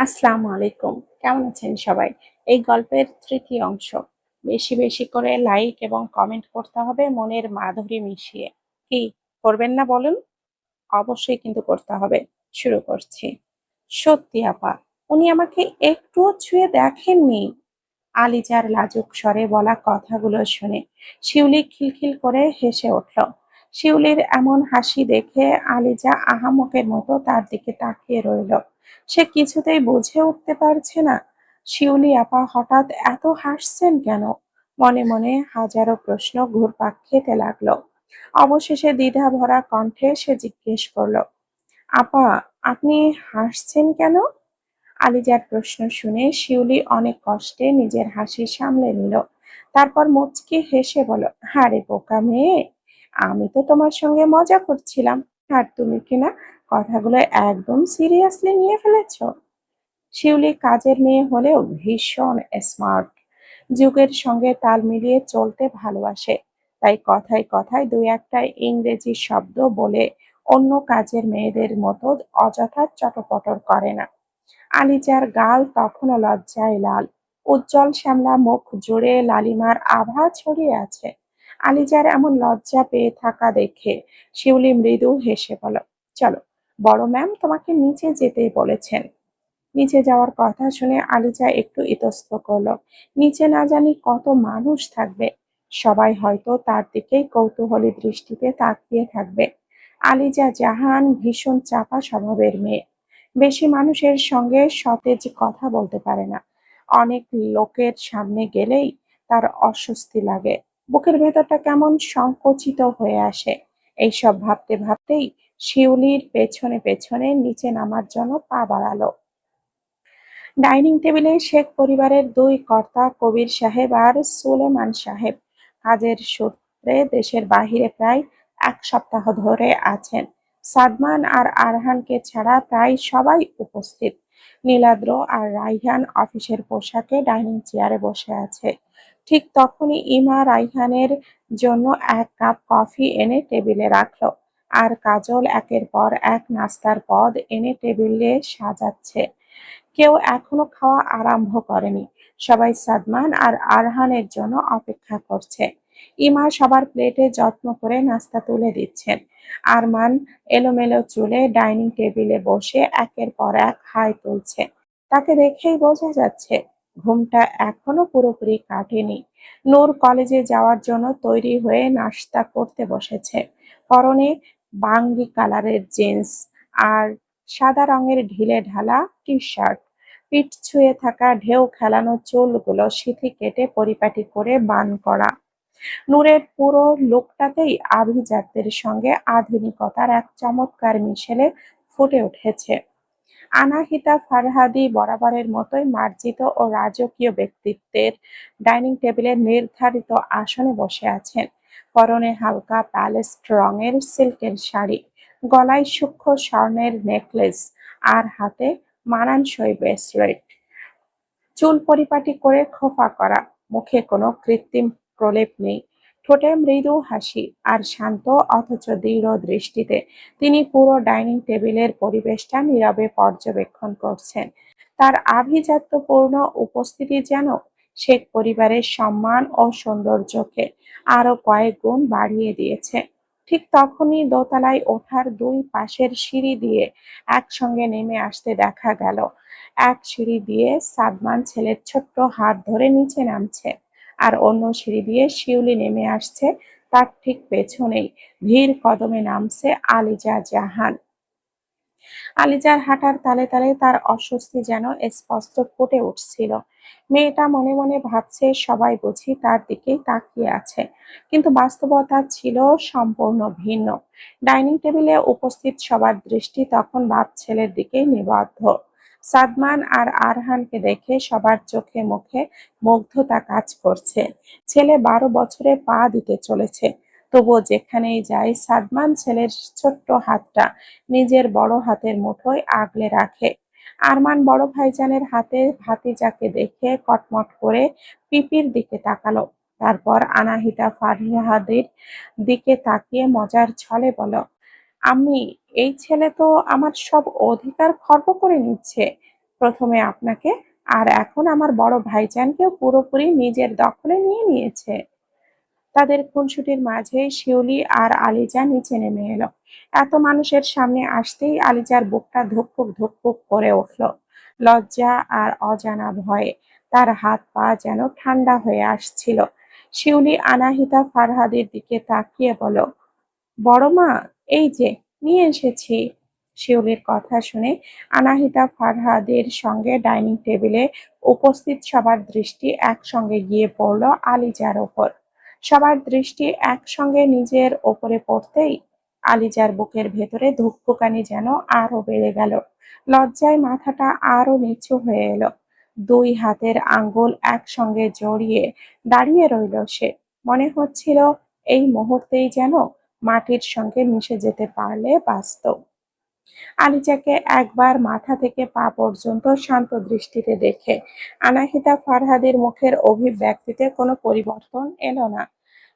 আসসালামু আলাইকুম। কেমন আছেন সবাই? এই গল্পের তৃতীয় অংশ। বেশি বেশি করে লাইক এবং কমেন্ট করতে হবে মনের মাধুরী মিশিয়ে। কি করবেন না বলুন? অবশ্যই কিন্তু করতে হবে। শুরু করছি। সত্যি আপা, উনি আমাকে একটুও ছুঁয়ে দেখেননি। আলিজার লাজুক স্বরে বলা কথাগুলো শুনে শিউলি খিলখিল করে হেসে উঠল। শিউলির এমন হাসি দেখে আলিজা আহাম্মকের মতো তার দিকে তাকিয়ে রইল। সে কিছুতেই বুঝে উঠতে পারছে না শিউলি আপা হঠাৎ এত হাসছেন কেন। মনে মনে হাজারো প্রশ্ন ঘুরপাক খেতে লাগলো। অবশেষে দ্বিধা ভরা কণ্ঠে সে জিজ্ঞেস করলো, আপা, আপনি হাসছেন কেন? আলিজার প্রশ্ন শুনে শিউলি অনেক কষ্টে নিজের হাসি সামলে নিল। তারপর মুচকি হেসে বলল, আরে বোকা মেয়ে, আমি তো তোমার সঙ্গে মজা করছিলাম। আর তুমি কিনা কথাগুলো একদম সিরিয়াসলি নিয়ে ফেলেছো। শিউলি কাজের মেয়ে হলেও ভীষণ স্মার্ট। যুগের সঙ্গে তাল মিলিয়ে চলতে ভালোবাসে। তাই কথায় কথায় দুই একটা ইংরেজি শব্দ বলে অন্য কাজের মেয়েদের মতো অযথা চটপটর করে না। আলিজার গাল তখনও লজ্জায় লাল। উজ্জ্বল শ্যামলা মুখ জুড়ে লালিমার আভা ছড়িয়ে আছে। আলিজার এমন লজ্জা পেয়ে থাকা দেখে শিউলি মৃদু হেসে বলল, চলো, বড় ম্যাম তোমাকে নিচে যেতে বলেছেন। নিচে যাওয়ার কথা শুনে আলিজা একটু ইতস্তত করলো। নিচে না জানি কত মানুষ থাকবে। সবাই হয়তো তার দিকেই কৌতূহলী দৃষ্টিতে তাকিয়ে থাকবে। আলিজা জাহান ভীষণ চাপা স্বভাবের মেয়ে। বেশি মানুষের সঙ্গে সতেজ কথা বলতে পারে না। অনেক লোকের সামনে গেলেই তার অস্বস্তি লাগে। বুকের ভেতরটা কেমন সংকুচিত হয়ে আসে। এইসব ভাবতে ভাবতেই শিউলির পেছনে পেছনে নিচে নামার জন্য পা বাড়ালো। ডাইনিং টেবিলে শেখ পরিবারের দুই কর্তা কবির সাহেব আর সুলেমান সাহেব কাজের সূত্রে দেশের বাহিরে প্রায় এক সপ্তাহ ধরে আছেন। সাদমান আর আরহানকে ছাড়া প্রায় সবাই উপস্থিত। নীলাদ্র আর রাইহান অফিসের পোশাকে ডাইনিং চেয়ারে বসে আছে। ঠিক তখনই ইমা রাইহানের জন্য এক কাপ কফি এনে টেবিলে রাখলো। আর কাজল একের পর এক নাস্তার পদ এনে টেবিলে সাজাচ্ছে। কেউ এখনো খাওয়া আরম্ভ করেনি। সবাই সাদমান আর আরহানের জন্য অপেক্ষা করছে। ইমা সবার প্লেটে যত্ন করে নাস্তা তুলে দিচ্ছেন। আরমান এলোমেলো চুলে ডাইনিং টেবিলে বসে একের পর এক হাই তুলছে। তাকে দেখেই বোঝা যাচ্ছে ঘুমটা এখনো পুরোপুরি কাটেনি। নূর কলেজে যাওয়ার জন্য তৈরি হয়ে নাস্তা করতে বসেছে। পরনে বাঙ্গি কালারের জিন্স আর সাদা রঙের ঢিলে ঢালা টি শার্ট। পিঠ ছুঁয়ে থাকা ঢেউ খেলানো চুলগুলো সিঁথি কেটে পরিপাটি করে বান করা। নূরের পুরো লোকটাতেই আভিজাত্যের সঙ্গে আধুনিকতার এক চমৎকার মিশেলে ফুটে উঠেছে। আনাহিতা ফারহাদি বরাবরের মতোই মার্জিত ও রাজকীয় ব্যক্তিত্বের ডাইনিং টেবিলের নির্ধারিত আসনে বসে আছেন। পরনে হালকা প্যালেস্ট রঙের সিল্কের শাড়ি, গলায় সূক্ষ্ম স্বর্ণের নেকলেস আর হাতে মানানসই ব্রেসলেট। চুল পরিপাটি করে খোঁপা করা, মুখে কোনো কৃত্রিম প্রলেপ নেই। ঠোঁটে মৃদু হাসি আর শান্ত অথচ দৃঢ় দৃষ্টিতে তিনি পুরো ডাইনিং টেবিলের পরিবেশটা নীরবে পর্যবেক্ষণ করছেন। তার আভিজাত্যপূর্ণ উপস্থিতি যেন শেখ পরিবারের সম্মান ও সৌন্দর্যকে আরো কয়েক গুণ বাড়িয়ে দিয়েছে। ঠিক তখনই দোতলায় ওঠার দুই পাশের সিঁড়ি দিয়ে একসঙ্গে নেমে আসতে দেখা গেল। এক সিঁড়ি দিয়ে সাদমান ছেলের ছোট্ট হাত ধরে নিচে নামছে, আর অন্য সিঁড়ি দিয়ে শিউলি নেমে আসছে। তার ঠিক পেছনেই ধীর কদমে নামছে আলিজা জাহান। আলিজার হাঁটার তালে তালে তার অস্বস্তি যেন স্পষ্ট ফুটে উঠছিল। মেয়েটা মনে মনে ভাবছে সবাই বুঝি তার দিকেই তাকিয়ে আছে, কিন্তু বাস্তবতা ছিল সম্পূর্ণ ভিন্ন। ডাইনিং টেবিলে উপস্থিত সবার দৃষ্টি তখন বাপ ছেলের দিকেই নিবদ্ধ। সাদমান আর আরহানকে দেখে সবার চোখে মুখে মুগ্ধতা কাজ করছে। ছেলে 12 বছরে পা দিতে চলেছে, তবুও যেখানেই যায় সাদমান ছেলের ছোট্ট হাতটা নিজের বড় হাতের মুঠোয় আগলে রাখে। আরমান বড় ভাইজানের হাতে ভাতিজাকে দেখে কটমট করে পিপির দিকে তাকালো। তারপর আনাহিতা ফারিহাদের দিকে তাকিয়ে মজার ছলে বলল, আম্মি, এই ছেলে তো আমার সব অধিকার খর্ব করে নিচ্ছে। প্রথমে আপনাকে, আর এখন আমার বড় ভাইজানকেও পুরোপুরি নিজের দখলে নিয়ে নিয়েছে। তাদের খুনসুটির মাঝে শিউলি আর আলিজা নিচে নেমে এলো। এত মানুষের সামনে আসতেই আলিজার বুকটা ধুকপুক ধুকপুক করে উঠল। লজ্জা আর অজানা ভয়ে তার হাত পা যেন ঠান্ডা হয়ে আসছিল। শিউলি আনাহিতা ফারহাদের দিকে তাকিয়ে বলল, বড় মা, এই যে নিয়ে এসেছি। শিউলির কথা শুনে আনাহিতা ফারহাদের সঙ্গে ডাইনিং টেবিলে উপস্থিত সবার দৃষ্টি একসঙ্গে গিয়ে পড়ল আলিজার ওপর। সবার দৃষ্টি একসঙ্গে নিজের ওপরে পড়তেই আলিজার বুকের ভেতরে ধুকপুকানি যেন আরো বেড়ে গেল। লজ্জায় মাথাটা আরো নিচু হয়ে এলো। দুই হাতের আঙ্গুল একসঙ্গে জড়িয়ে দাঁড়িয়ে রইল সে। মনে হচ্ছিল এই মুহূর্তেই যেন মাটির সঙ্গে মিশে যেতে পারলে বাঁচত। আলিজাকে একবার মাথা থেকে পা পর্যন্ত শান্ত দৃষ্টিতে দেখে আনাহিতা ফারহাদের মুখের অভিব্যক্তিতে কোনো পরিবর্তন এলো না।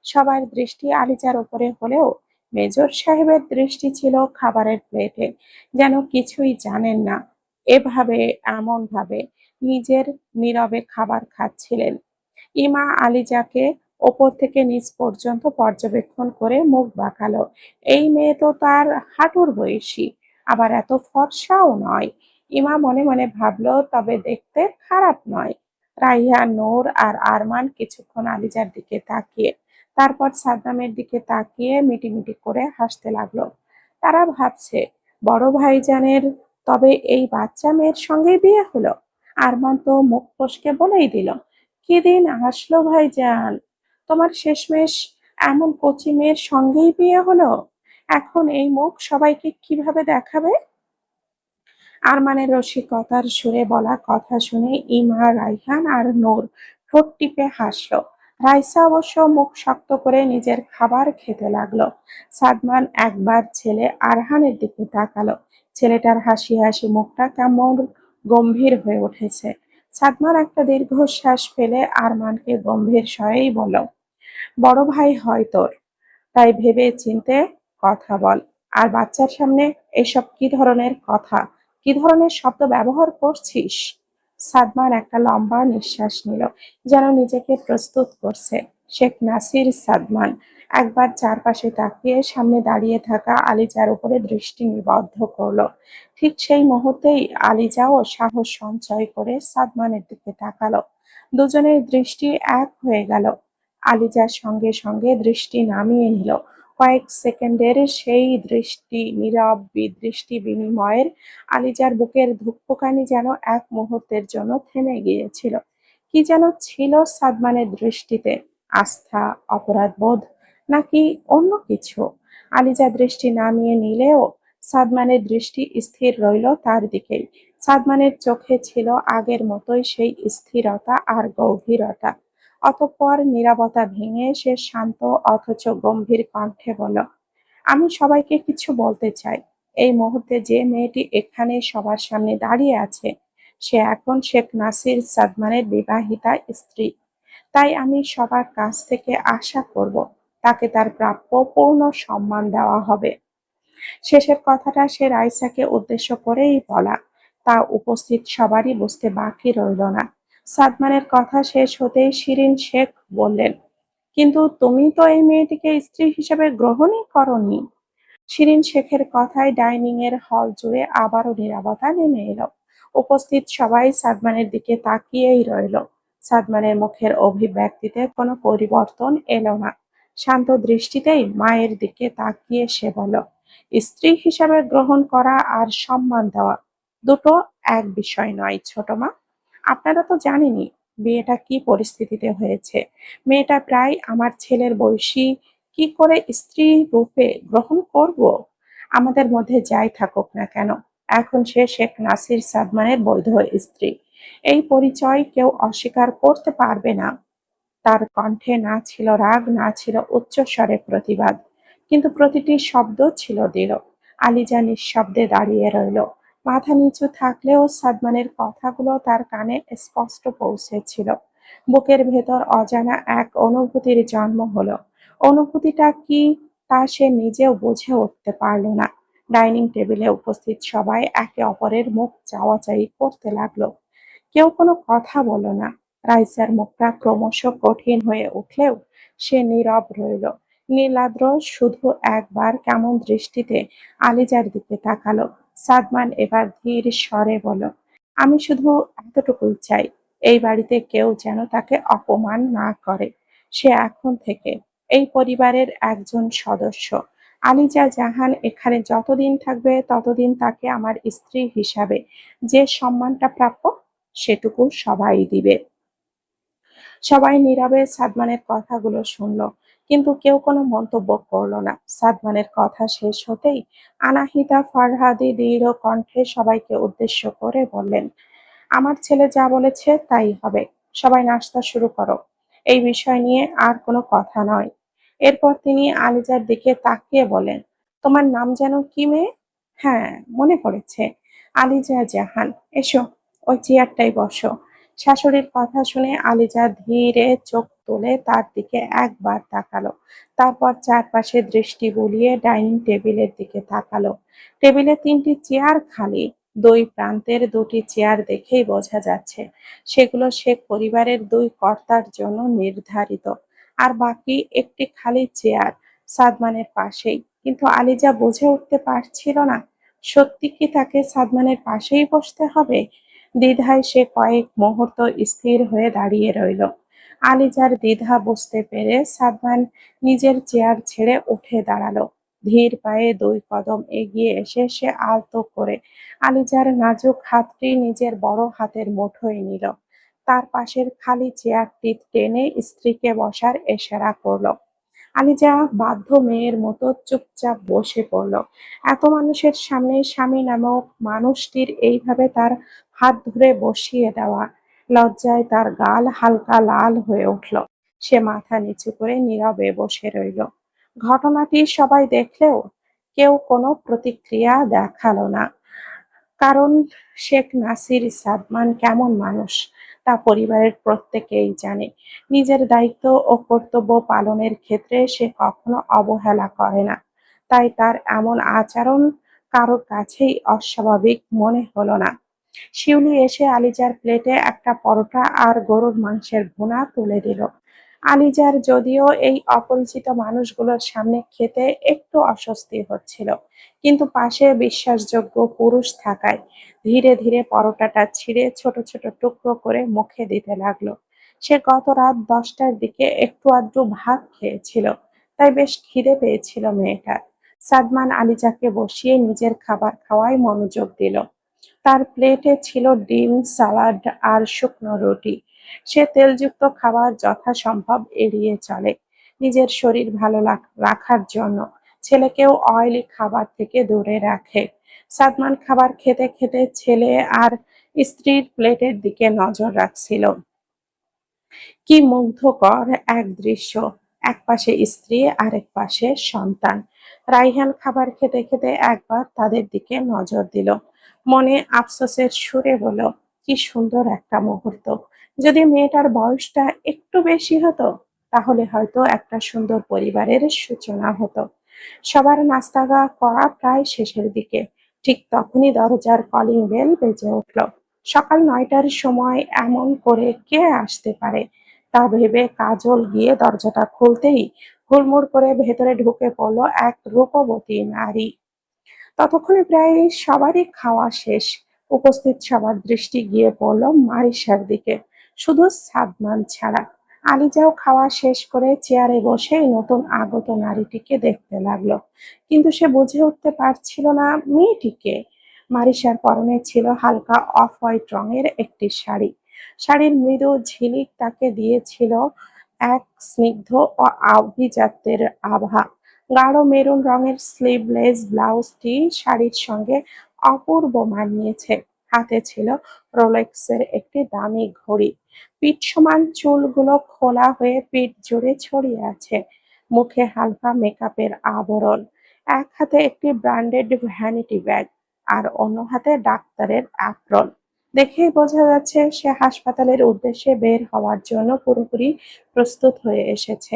সবার দৃষ্টি আলিজার উপরে হলেও মেজর সাহেবের দৃষ্টি ছিল খাবারের প্লেটে, যেন কিছুই জানেন না এভাবে এমন ভাবে নিজের নীরবে খাবার খাচ্ছিলেন। ইমা আলিজাকে ওপর থেকে নিচ পর্যন্ত পর্যবেক্ষণ করে মুখ বাঁকালো। এই মেয়ে তো তার হাঁটুর বয়সী, আবার এত ফর্সাও নয়। ইমা মনে মনে ভাবলো, তবে দেখতে খারাপ নয়। রাইহা, নূর আর আরমান কিছুক্ষণ আলিজার দিকে তাকিয়ে, তারপর সাদ্দামের দিকে তাকিয়ে মিটিমিটি করে হাসতে লাগলো। তারা ভাবছে, বড় ভাইজানের তবে এই বাচ্চা মেয়ের সঙ্গেই বিয়ে হলো। আরমান তো মুখ ফসকে বলেই দিল, কি দিন আসলো ভাইজান, তোমার শেষমেশ এমন কচি মেয়ের সঙ্গেই বিয়ে হলো। এখন এই মুখ সবাইকে কিভাবে দেখাবে? আরমানের রসিকতার সুরে বলা কথা শুনে ইমা, রাইহান আর নূর ঠোঁট টিপে হাসলো। রাইসা অবশ্য মুখ শক্ত করে নিজের খাবার খেতে লাগলো। সাদমান একবার ছেলে আরহানের দিকে তাকালো। ছেলেটার হাসি হাসি মুখটা কেমন গম্ভীর হয়ে উঠেছে। সাদমান একটা দীর্ঘশ্বাস ফেলে আরমানকে গম্ভীর স্বরেই বলল, বড় ভাই হয় তোর, তাই ভেবে চিন্তে কথা বল। আর বাচ্চার সামনে এসব কি ধরনের কথা, কি ধরনের শব্দ ব্যবহার করছিস? সাদমান একটা লম্বা নিঃশ্বাস নিল, যেন নিজেকে প্রস্তুত করছে। শেখ নাসির সাদমান একবার চারপাশে তাকিয়ে সামনে দাঁড়িয়ে থাকা আলিজার উপরে দৃষ্টি নিবদ্ধ করলো। ঠিক সেই মুহূর্তেই আলিজাও সাহস সঞ্চয় করে সাদমানের দিকে তাকালো। দুজনের দৃষ্টি এক হয়ে গেল। আলিজার সঙ্গে সঙ্গে দৃষ্টি নামিয়ে নিল। কয়েক সেকেন্ডের সেই নীরব দৃষ্টি বিনিময়ের আলিজার বুকের ধুকপুকানি যেন এক মুহূর্তের জন্য থেমে গিয়েছিল। কি যেন ছিল সাদমানের দৃষ্টিতে, আস্থা, অপরাধবোধ, নাকি অন্য কিছু? আলিজা দৃষ্টি নামিয়ে নিলেও সাদমানের দৃষ্টি স্থির রইল তার দিকেই। সাদমানের চোখে ছিল আগের মতোই সেই স্থিরতা আর গভীরতা। অতঃপর নীরবতা ভেঙে সে শান্ত অথচ গম্ভীর কণ্ঠে বলল, আমি সবাইকে কিছু বলতে চাই। এই মুহূর্তে যে মেয়েটি এখানে সবার সামনে দাঁড়িয়ে আছে, সে এখন শেখ নাসির সাদমানের বিবাহিতা স্ত্রী। তাই আমি সবার কাছ থেকে আশা করব তাকে তার প্রাপ্য পূর্ণ সম্মান দেওয়া হবে। শেষের কথাটা সে রাইসাকে উদ্দেশ্য করেই বলা, তা উপস্থিত সবারই বুঝতে বাকি রইল না। সাদমানের কথা শেষ হতেই শিরিন শেখ বললেন, কিন্তু তুমি তো এই মেয়েটিকে স্ত্রী হিসেবে গ্রহণই করনি। শিরিন শেখের কথায় ডাইনিং এর হল জুড়ে আবারও নীরবতা নেমে এলো। উপস্থিত সবাই সাদমানের দিকে তাকিয়েই রইল। সাদমানের মুখের অভিব্যক্তিতে কোনো পরিবর্তন এলো না। শান্ত দৃষ্টিতেই মায়ের দিকে তাকিয়ে সে বলল, স্ত্রী হিসাবে গ্রহণ করা আর সম্মান দেওয়া দুটো এক বিষয় নয় ছোট মা। আপনারা তো জানেনই বিয়েটা কি পরিস্থিতিতে হয়েছে। মেয়েটা প্রায় আমার ছেলের বয়সী, কি করে স্ত্রী রূপে গ্রহণ করব? আমাদের মধ্যে যাই থাকুক না কেন, এখন সে শেখ নাসির সাদমানের বৈধ স্ত্রী। এই পরিচয় কেউ অস্বীকার করতে পারবে না। তার কণ্ঠে না ছিল রাগ, না ছিল উচ্চস্বরে প্রতিবাদ, কিন্তু প্রতিটি শব্দ ছিল দৃঢ়। আলিজা নিঃশব্দে দাঁড়িয়ে রইল। মাথা নিচু থাকলেও সাদমানের কথাগুলো তার কানে স্পষ্ট পৌঁছেছিল। বুকের ভেতর অজানা এক অনুভূতির জন্ম হলো। অনুভূতিটা কি তা সে নিজেও বুঝে উঠতে পারল না। ডাইনিং টেবিলে উপস্থিত সবাই একে অপরের মুখ চাওয়াচাই করতে লাগলো। কেউ কোনো কথা বলল না। রাইসার মুখটা ক্রমশ কঠিন হয়ে উঠলেও সে নীরব রইল। নীলাদ্র শুধু একবার কেমন দৃষ্টিতে আলিজার দিকে তাকালো। সাদমান এবার ধীর স্বরে বলল, আমি শুধু এতটুকুই চাই, এই বাড়িতে কেউ যেন তাকে অপমান না করে। সে এখন থেকে এই পরিবারের একজন সদস্য। আলিজা জাহান এখানে যতদিন থাকবে ততদিন তাকে আমার স্ত্রী হিসাবে যে সম্মানটা প্রাপ্য সেটুকু সবাই দিবে। সবাই নীরবে সাদমানের কথাগুলো শুনলো, কিন্তু কেউ কোনো মন্তব্য করলো না। সাদমানের কথা শেষ হতেই আনাহিতা ফারহাদি দৃঢ় কণ্ঠে সবাইকে উদ্দেশ্য করে বললেন, আমার ছেলে যা বলেছে তাই হবে। সবাই নাস্তা শুরু করো। এই বিষয় নিয়ে আর কোনো কথা নয়। এরপর তিনি আলিজার দিকে তাকিয়ে বলেন, তোমার নাম যেন কি মেয়ে? হ্যাঁ, মনে পড়েছে, আলিজা জাহান। এসো, ওই চেয়ারটাই বসো। শাশুড়ির কথা শুনে আলিজা ধীরে চোখ তুলে তার দিকে একবার তাকালো। তারপর চারপাশে দৃষ্টি বুলিয়ে ডাইনিং টেবিলের দিকে তাকালো। টেবিলে 3টি চেয়ার খালি। দুই প্রান্তের 2টি চেয়ার দেখেই বোঝা যাচ্ছে সেগুলো শেখ পরিবারের 2 কর্তার জন্য নির্ধারিত। আর বাকি একটি খালি চেয়ার সাদমানের পাশেই। কিন্তু আলিজা বুঝে উঠতে পারছিল না সত্যি কি তাকে সাদমানের পাশেই বসতে হবে। দ্বিধায় সে কয়েক মুহূর্ত স্থির হয়ে দাঁড়িয়ে রইল। আলিজার দ্বিধা বুঝতে পেরে সাদমান নিজের চেয়ার ছেড়ে উঠে দাঁড়ালো। ধীর পায়ে 2 কদম এগিয়ে এসে সে আলতো করে আলিজার নাজুক হাতটি নিজের বড় হাতের মুঠোয় নিল। তার পাশের খালি চেয়ারটি টেনে স্ত্রীকে বসার ইশারা করল। আলিজা বাধ্য মেয়ের মতো চুপচাপ বসে পড়ল। এত মানুষের সামনে স্বামী নামক মানুষটির এইভাবে তার হাত ধরে বসিয়ে দেওয়া, লজ্জায় তার গাল হালকা লাল হয়ে উঠল। সে মাথা নিচু করে নীরবে বসে রইল। ঘটনাটি সবাই দেখলেও কেউ কোনো প্রতিক্রিয়া দেখালো না। কারণ শেখ নাসির সাদমান কেমন মানুষ তা পরিবারের প্রত্যেকেই জানে। নিজের দায়িত্ব ও কর্তব্য পালনের ক্ষেত্রে সে কখনো অবহেলা করে না। তাই তার এমন আচরণ কারোর কাছেই অস্বাভাবিক মনে হলো না। শিউলি এসে আলিজার প্লেটে একটা পরোটা আর গরুর মাংসের ভুনা তুলে দিল। আলিজার যদিও এই অপরিচিত মানুষগুলোর সামনে খেতে একটু অস্বস্তি হচ্ছিল, কিন্তু পাশে বিশ্বাসযোগ্য পুরুষ থাকায় ধীরে ধীরে পরোটাটা ছিঁড়ে ছোট ছোট টুকরো করে মুখে দিতে লাগলো। সে গত রাত 10টার দিকে একটু আধটু ভাত খেয়েছিল, তাই বেশ খিদে পেয়েছিল মেয়েটার। সাদমান আলিজাকে বসিয়ে নিজের খাবার খাওয়ায় মনোযোগ দিল। তার প্লেটে ছিল ডিম, সালাড আর শুকনো রুটি। সে তেলযুক্ত খাবার যথাসম্ভব এড়িয়ে চলে নিজের শরীর ভালো রাখার জন্য। ছেলেকেও অয়েলি খাবার থেকে দূরে রাখে। সাদমান খাবার খেতে খেতে ছেলে আর স্ত্রীর প্লেটের দিকে নজর রাখছিল। কি মুগ্ধকর এক দৃশ্য! এক পাশে স্ত্রী, আরেক পাশে সন্তান। রাইহান খাবার খেতে খেতে একবার তাদের দিকে নজর দিল। মনে আফসোসের সুরে বলল, কি সুন্দর একটা মুহূর্ত! যদি মেয়েটার বয়সটা একটু বেশি হতো তাহলে হয়তো একটা সুন্দর পরিবারের সূচনা হতো। সবার নাস্তা করা প্রায় শেষের দিকে। ঠিক তখনই দরজার কলিং বেল বেজে উঠল। সকাল 9টার সময় এমন করে কে আসতে পারে তা ভেবে কাজল গিয়ে দরজাটা খুলতেই হুড়মুড় করে ভেতরে ঢুকে পড়ল এক রূপবতী নারী। ততক্ষণে প্রায় সবারই খাওয়া শেষ। উপস্থিত সবার দৃষ্টি গিয়ে পড়ল মারিসার দিকে, শুধু সাদমান ছাড়া। আলিজাও খাওয়া শেষ করে চেয়ারে বসে নতুন আগত নারীটিকে দেখতে লাগলো, কিন্তু সে বুঝে উঠতে পারছিল না মেয়েটিকে। মারিসার পরনে ছিল হালকা অফ হোয়াইট রঙের একটি শাড়ি। শাড়ির মৃদু ঝিলিক তাকে দিয়েছিল এক স্নিগ্ধ ও আভিজাত্যের আভা। গাঢ় মেরুন রঙের স্লিভলেস ব্লাউজটি শাড়ির সঙ্গে অপূর্ব মানিয়েছে। হাতে ছিল রোলেক্সের একটি দামি ঘড়ি। পিঠ সমান চুলগুলো খোলা হয়ে পিঠ জুড়ে ছড়িয়ে আছে। মুখে হালকা মেকআপের আবরণ। এক হাতে একটি ব্র্যান্ডেড ভ্যানিটি ব্যাগ আর অন্য হাতে ডাক্তারের অ্যাপ্রন। দেখেই বোঝা যাচ্ছে সে হাসপাতালের উদ্দেশ্যে বের হওয়ার জন্য পুরোপুরি প্রস্তুত হয়ে এসেছে।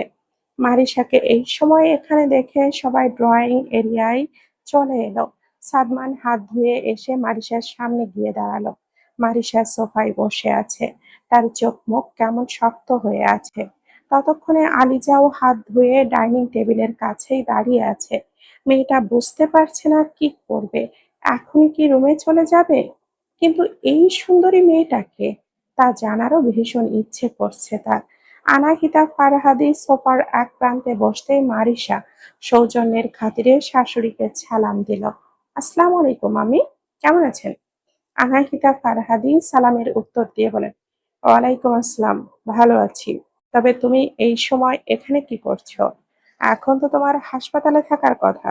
মারিসাকে এই সময় এখানে দেখে সবাই ড্রয়িং এরিয়ায় চলে এলো। সাদমান হাত ধুয়ে এসে মারিশার সামনে গিয়ে দাঁড়ালো। মারিশা সোফায় বসে আছে, তার চোখ মুখ কেমন শক্ত হয়ে আছে। ততক্ষণে আলিজাও হাত ধুয়ে ডাইনিং টেবিলের কাছেই দাঁড়িয়ে আছে। মেয়েটা বুঝতে পারছে না কি করবে। এখনই কি রুমে চলে যাবে? কিন্তু এই সুন্দরী মেয়েটাকে তা জানারও ভীষণ ইচ্ছে করছে তার। আনাহিতা ফারহাদি সোফার এক প্রান্তে বসতেই মারিশা সৌজন্যের খাতিরে শাশুড়িকে সালাম দিল। আসসালামু আলাইকুম আম্মি, কেমন আছেন? আনাহিতা ফারহাদি সালামের উত্তর দিয়ে বলেন, ওয়ালাইকুম আসসালাম, ভালো আছি। তবে তুমি এই সময় এখানে কি করছো? এখন তো তোমার হাসপাতালে থাকার কথা।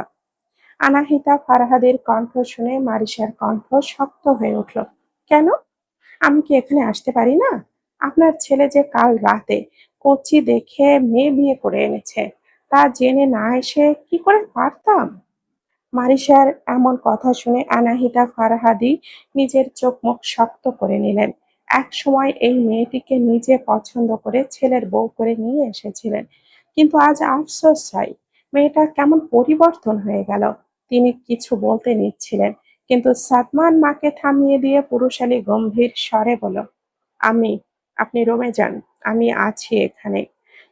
আনাহিতা ফারহাদের কণ্ঠ শুনে মারিশার কণ্ঠ শক্ত হয়ে উঠল। কেন? আমি কি এখানে আসতে পারি না? আপনার ছেলে যে কাল রাতে কচি দেখে মেয়ে বিয়ে করে এনেছে, তা জেনে না এসে কি করে পারতাম? মারিশার এমন কথা শুনে আনাহিতা ফারহাদি নিজের চোখ মুখ শক্ত করে নিলেন। একসময় এই মেয়েটিকে নিজে পছন্দ করে ছেলের বউ করে নিয়ে এসেছিলেন, কিন্তু আজ আফসোস চাই, মেয়েটা কেমন পরিবর্তন হয়ে গেল। তিনি কিছু বলতে নিচ্ছিলেন, কিন্তু সাদমান মাকে থামিয়ে দিয়ে পুরুষালী গম্ভীর স্বরে বলল, আমি, আপনি রুমে যান, আমি আছি এখানে।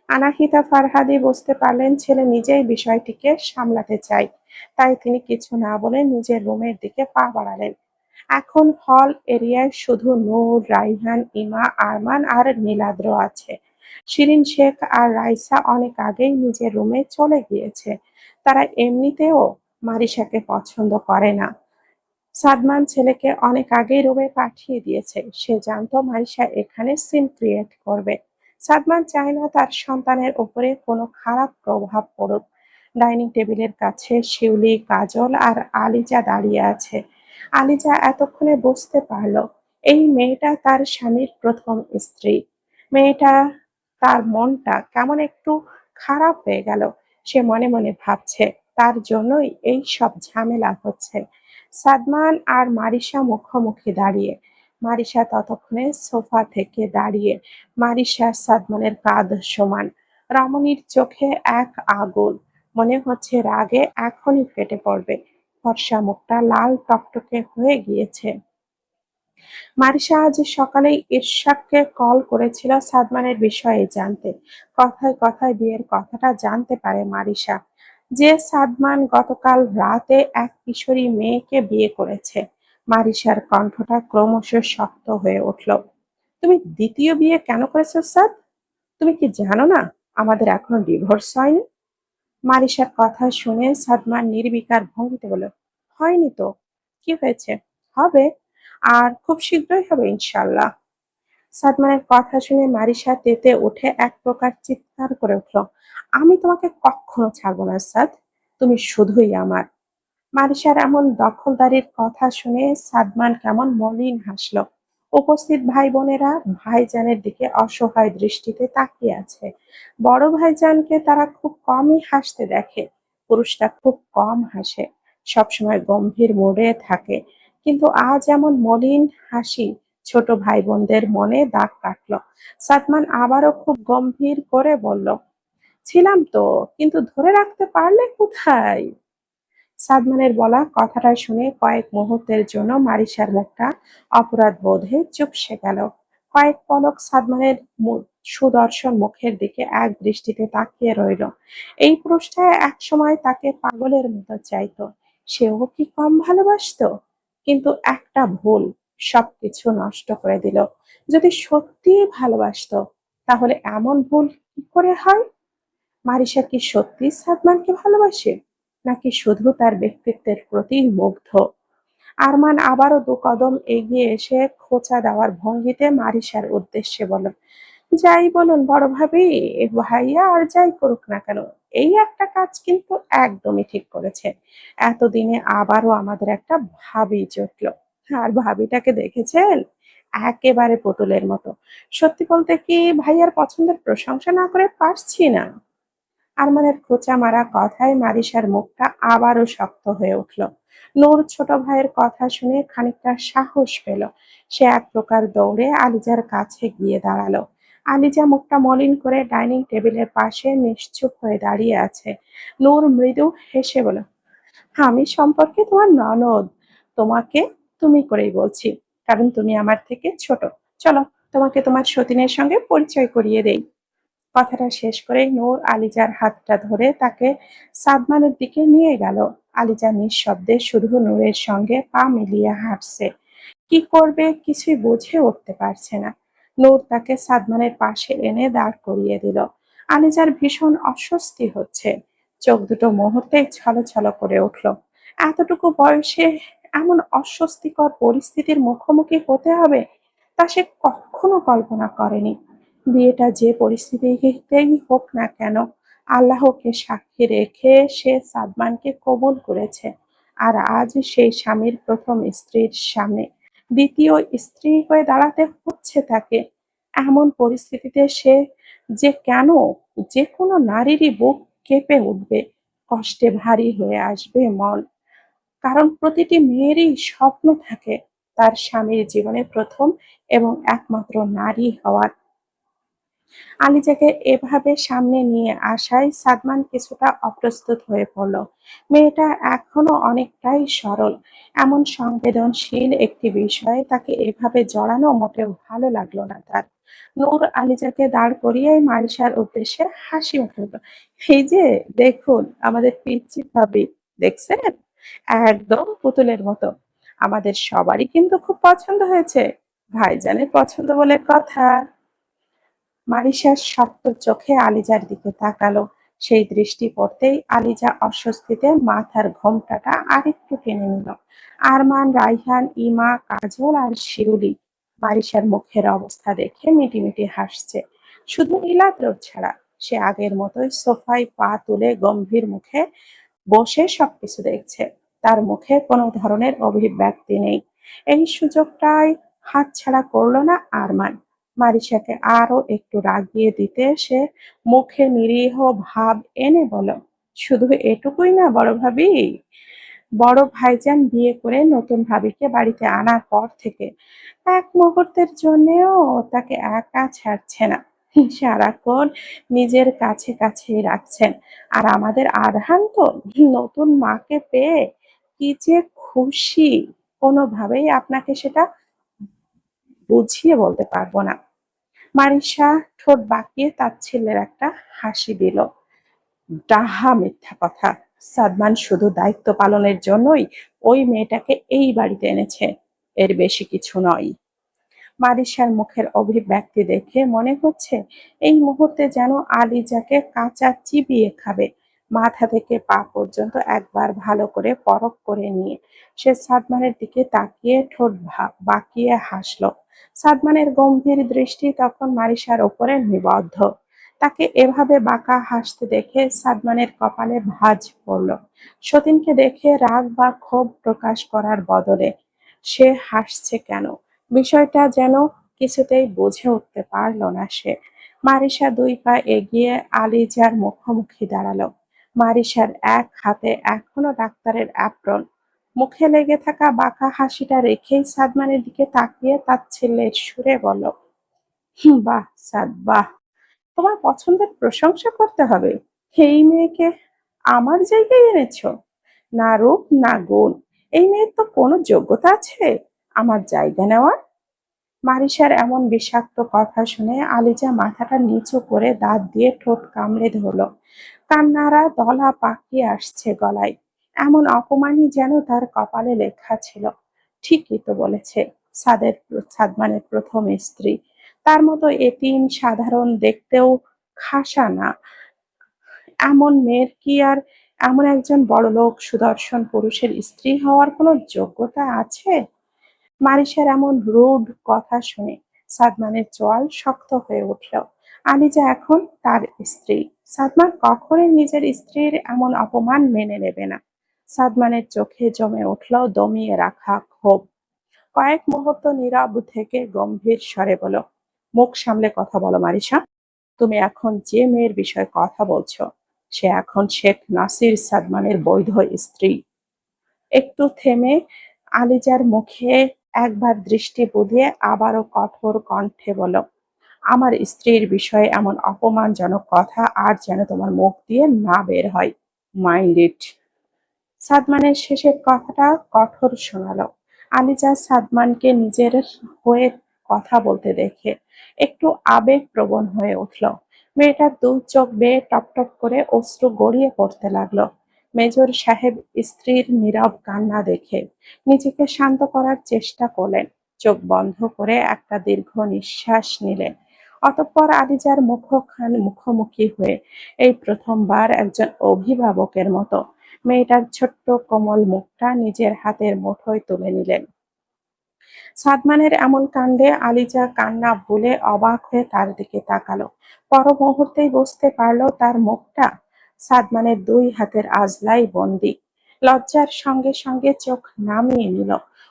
আনাহিতা ফারহাদি বুঝতে পারলেন ছেলে নিজেই বিষয়টিকে সামলাতে চায়, তাই তিনি কিছু না বলে নিজের রুমের দিকে পা বাড়ালেন। এখন হল এরিয়ায় শুধু নূর, রাইহান, ইমা, আরমান আর নীলাদ্র আছে। শিরিন শেখ আর রাইসা অনেক আগেই নিজের রুমে চলে গিয়েছে। তারা এমনিতেও মারিসাকে পছন্দ করে না। সাদমান ছেলেকে অনেক আগেই রুমে পাঠিয়ে দিয়েছে। সে জানতো মারিসা এখানে সিন ক্রিয়েট করবে। সাদমান চায় না তার সন্তানের উপরে কোনো খারাপ প্রভাব পড়ুক। ডাইনিং টেবিলের কাছে শিউলি, কাজল আর আলিজা দাঁড়িয়ে আছে। আলিজা এতক্ষণে বুঝতে পারলো এই মেয়েটা তার স্বামীর প্রথম স্ত্রী। মেয়েটা, তার মনটা কেমন একটু খারাপ হয়ে গেল। সে মনে মনে ভাবছে তার জন্যই এই সব ঝামেলা হচ্ছে। সাদমান আর মারিসা মুখোমুখি দাঁড়িয়ে। মারিসা ততক্ষণে সোফা থেকে দাঁড়িয়ে, মারিসা সাদমানের কাঁধ সমান। রমণীর চোখে এক আগুন, মনে হচ্ছে রাগে এখনই ফেটে পড়বে। ফর্সা মুখটা লাল টকটকে হয়ে গিয়েছে। মারিসা আজ সকালেই ইরশাদকে কল করেছিল সাদমানের বিষয়ে জানতে। কথায় কথায় বিয়ের কথাটা জানতে পারে মারিসা, যে সাদমান গতকাল রাতে এক কিশোরী মেয়েকে বিয়ে করেছে। মারিসার কণ্ঠটা ক্রমশ শক্ত হয়ে উঠল। তুমি দ্বিতীয় বিয়ে কেন করেছো স্যার? তুমি কি জানো না আমাদের এখনো ডিভোর্স হয়নি? মারিসার কথা শুনে সাদমান নির্বিকার ভঙ্গিতে বলল, হয়নি তো, কি হয়েছে? হবে, আর খুব শীঘ্রই হবে ইনশাল্লাহ। সাদমানের কথা শুনে মারিসা তেতে উঠে এক প্রকার চিৎকার করে উঠল, আমি তোমাকে কখনো ছাড়বো না সাদ, তুমি শুধুই আমার। মারিসার এমন দখলদারির কথা শুনে সাদমান কেমন মলিন হাসল। উপস্থিত ভাই বোনেরা ভাইজানের দিকে অসহায় দৃষ্টিতে তাকিয়ে আছে। বড় ভাইজানকে তারা খুব কমই হাসতে দেখে। পুরুষটা খুব কম হাসে, সবসময় গম্ভীর মোড়ে থাকে। কিন্তু আজ এমন মলিন হাসি ছোট ভাই বোনদের মনে দাগ কাটল। সাদমান আবারও খুব গম্ভীর করে বলল, ছিলাম তো, কিন্তু ধরে রাখতে পারলে কোথায়? সাদমানের বলা কথাটা শুনে কয়েক মুহূর্তের জন্য মারিসার মুখটা অপরাধ বোধে চুপসে গেল। কয়েক পলক সাদমানের সুদর্শন মুখের দিকে এক দৃষ্টিতে তাকিয়ে রইল। এই পুরুষটা একসময় তাকে পাগলের মতো চাইতো। সেও কি কম ভালোবাসতো? কিন্তু একটা ভুল সবকিছু নষ্ট করে দিল। যদি সত্যিই ভালোবাসতো, তাহলে এমন ভুল কি করে হয়? মারিসা কি সত্যি সাদমানকে ভালোবাসে, নাকি শুধু তার ব্যক্তিত্বের প্রতি মুগ্ধ? আরমান আবারও দু কদম এগিয়ে এসে খোঁচা দেওয়ার ভঙ্গিতে মারিসার উদ্দেশ্যে বলল, যাই বলুন বড় ভাবি, ভাইয়া আর যাই করুক না কেন, এই একটা কাজ কিন্তু একদমই ঠিক করেছে। এতদিনে আবারও আমাদের একটা ভাবি জুটলো। আর ভাবিটাকে দেখেছেন, একেবারে পুতুলের মতো। সত্যি বলতে কি, ভাইয়ার পছন্দের প্রশংসা না করে পারছি না। আরমানের খোঁচা মারা কথায় মারিসার মুখটা আবারও শক্ত হয়ে উঠল। নূর ছোট ভাইয়ের কথা শুনে খানিকটা সাহস পেল। সে এক প্রকার দৌড়ে আলিজার কাছে গিয়ে দাঁড়ালো। আলিজা মুখটা মলিন করে ডাইনিং টেবিলের পাশে নিশ্চুপ হয়ে দাঁড়িয়ে আছে। নূর মৃদু হেসে বলল, আমি সম্পর্কে তোমার ননদ। তোমাকে তুমি করেই বলছি, কারণ তুমি আমার থেকে ছোট। চলো, তোমাকে তোমার সতীনের সঙ্গে পরিচয় করিয়ে দেই। কথাটা শেষ করেই নূর আলিজার হাতটা ধরে তাকে সাদমানের দিকে নিয়ে গেল। আলিজা নিঃশব্দে শুধু নূরের সঙ্গে পা মিলিয়ে হাঁটছে। কি করবে কিছুই বুঝে উঠতে পারছে না। নূর তাকে সাদমানের পাশে এনে দাঁড় করিয়ে দিল। আলিজার ভীষণ অস্বস্তি হচ্ছে। চোখ দুটো মুহূর্তেই ছলছল করে উঠল। এতটুকু বয়সে এমন অস্বস্তিকর পরিস্থিতির মুখোমুখি হতে হবে তা সে কখনো কল্পনা করেনি। বিয়েটা যে পরিস্থিতিতেই হোক না কেন, আল্লাহকে সাক্ষী রেখে সে সাদমানকে কবুল করেছে। আর আজ সেই স্বামীর প্রথম স্ত্রীর সামনে দ্বিতীয় স্ত্রী হয়ে দাঁড়াতে হচ্ছে তাকে। এমন পরিস্থিতিতে সে যে কেন, যে কোনো নারীরই বুক কেঁপে উঠবে, কষ্টে ভারী হয়ে আসবে মন। কারণ প্রতিটি মেয়েরই স্বপ্ন থাকে তার স্বামীর জীবনে প্রথম এবং একমাত্র নারী হওয়ার। আলিজাকে এভাবে সামনে নিয়ে আসায় সাদমান কিছুটা অপ্রস্তুত হয়ে পড়ল। মেয়েটা এখনো অনেকটাই সরল। এমন সংবেদনশীল একটি বিষয়ে তাকে এভাবে জড়ানো মোটেও ভালো লাগলো না তার। নূর আলিজাকে দাঁড় করিয়ে মারিসার উদ্দেশ্যে হাসি মুখে বলল, এই যে দেখুন আমাদের পিচ্চি ভাবি, দেখছেন? একদম পুতুলের মতো। আমাদের সবারই কিন্তু খুব পছন্দ হয়েছে। ভাইজানের পছন্দ বলে কথা। মারিসার শক্ত চোখে আলিজার দিকে তাকালো। সেই দৃষ্টি পড়তেই আলিজা অস্বস্তিতে মাথার ঘোমটাটা আরেকটু টেনে নিল। আরমান, রাইহান, ইমা, কাজল আর শিউলি মারিসার মুখের অবস্থা দেখে মিটিমিটি হাসছে। শুধু নীলাদ্র ছাড়া। সে আগের মতোই সোফায় পা তুলে গম্ভীর মুখে বসে সবকিছু দেখছে। তার মুখে কোনো ধরনের অভিব্যক্তি নেই। এই সুযোগটাই হাতছাড়া করলো না আরমান। মারিসাকে আরো একটু রাগিয়ে দিতে সে মুখে নিরীহ ভাব এনে বলল, শুধু এটুকুই না বড় ভাবি, বড় ভাইজান বিয়ে করে নতুন ভাবিকে বাড়িতে আনার পর থেকে এক মুহূর্তের জন্যেও তাকে একা ছাড়ছে না। সারাক্ষণ নিজের কাছে কাছেই রাখছেন। আর আমাদের আরহান তো নতুন মাকে পেয়ে কি যে খুশি, কোনোভাবেই আপনাকে সেটা বুঝিয়ে বলতে পারবো না। মারিসা ঠোঁট বাঁকিয়ে তাচ্ছিল্যের একটা হাসি দিল। ডাহা মিথ্যা কথা। সাদমান শুধু দায়িত্ব পালনের জন্যই ওই মেয়েটাকে এই বাড়িতে এনেছে, এর বেশি কিছু নয়। মারিসার মুখের অভিব্যক্তি দেখে মনে হচ্ছে এই মুহূর্তে যেন আলিজাকে কাঁচা চিবিয়ে খাবে। মাথা থেকে পা পর্যন্ত একবার ভালো করে পরখ করে নিয়ে সে সাদমানের দিকে তাকিয়ে ঠোঁট বাঁকিয়ে হাসলো। সাদমানের গম্ভীর দৃষ্টি তখন মারিসার ওপরে নিবদ্ধ। তাকে এভাবে বাঁকা হাসতে দেখে সাদমানের কপালে ভাঁজ পড়ল। সতীনকে দেখে রাগ বা ক্ষোভ প্রকাশ করার বদলে সে হাসছে কেন, বিষয়টা যেন কিছুতেই বুঝে উঠতে পারল না সে। মারিসা দুই পা এগিয়ে আলিজার মুখোমুখি দাঁড়ালো। মারিসার এক হাতে এখনো ডাক্তারের অ্যাপ্রন। মুখে লেগে থাকা বাঁকা হাসিটা রেখেই সাদমানের দিকে তাকিয়ে তাচ্ছিল্যের সুরে বলল, বাহ সাদ, বাহ! তোমার পছন্দের প্রশংসা করতে হবে। এই মেয়েকে আমার জায়গায় এনেছো। না রূপ না গুণ, এই মেয়ের তো কোনো যোগ্যতা আছে আমার জায়গা নেওয়ার? মারিসার এমন বিষাক্ত কথা শুনে আলিজা মাথাটা নিচু করে দাঁত দিয়ে ঠোঁট কামড়ে ধরল। কান্নারা দলা পাকিয়ে আসছে গলায়। এমন অপমানই যেন তার কপালে লেখা ছিল। ঠিকই তো বলেছে, সাদমানের প্রথম স্ত্রী। তার মতো এতিম সাধারণ দেখতেও খাসা না এমন মেয়ের কি আর এমন একজন বড়লোক সুদর্শন পুরুষের স্ত্রী হওয়ার কোনো যোগ্যতা আছে? মারিসার এমন রুড কথা শুনে সাদমানের চোয়াল শক্ত হয়ে উঠল। আলিজা এখন তার স্ত্রী। সাদমান কখনোই নিজের স্ত্রীর এমন অপমান মেনে নেবে না। সাদমানের চোখে জমে উঠল দমিয়ে রাখা ক্ষোভ। কয়েক মুহূর্ত নীরব থেকে গম্ভীর স্বরে বলল, মুখ সামলে কথা বলো মারিসা। তুমি এখন যে মেয়ের বিষয়ে কথা বলছো সে এখন শেখ নাসির সাদমানের বৈধ স্ত্রী। একটু থেমে আলিজার মুখে একবার দৃষ্টি বুলিয়ে আবারও কঠোর কণ্ঠে বলল, আমার স্ত্রীর বিষয়ে এমন অপমানজনক কথা আর যেন তোমার মুখ দিয়ে না বের হয়। Mind it. সাদমানের শেষের কথাটা কঠোর শোনালো। আলিজা সাদমানকে নিজের হয়ে কথা বলতে দেখে একটু আবেগপ্রবণ হয়ে উঠল। মেয়েটার দু চোখ বেয়ে টপটপ করে অশ্রু গড়িয়ে পড়তে লাগলো। মেজর সাহেব স্ত্রীর নীরব কান্না দেখে নিজেকে শান্ত করার চেষ্টা করলেন। চোখ বন্ধ করে একটা দীর্ঘ নিঃশ্বাস নিলেন। অতঃপর আলিজার মুখোমুখি হয়ে এই প্রথমবার একজন অভিভাবকের মতো মেয়েটার ছোট্ট কোমল মুখটা নিজের হাতের মুঠোয় তুলে নিলেন। সাদমানের এমন কাণ্ডে আলিজা কান্না ভুলে অবাক হয়ে তার দিকে তাকালো। পর মুহূর্তেই বুঝতে পারল তার মুখটা সাদমানের দুই হাতের আজলাই বন্দি। লজ্জার সঙ্গে সঙ্গে চোখ নামিয়ে নিল।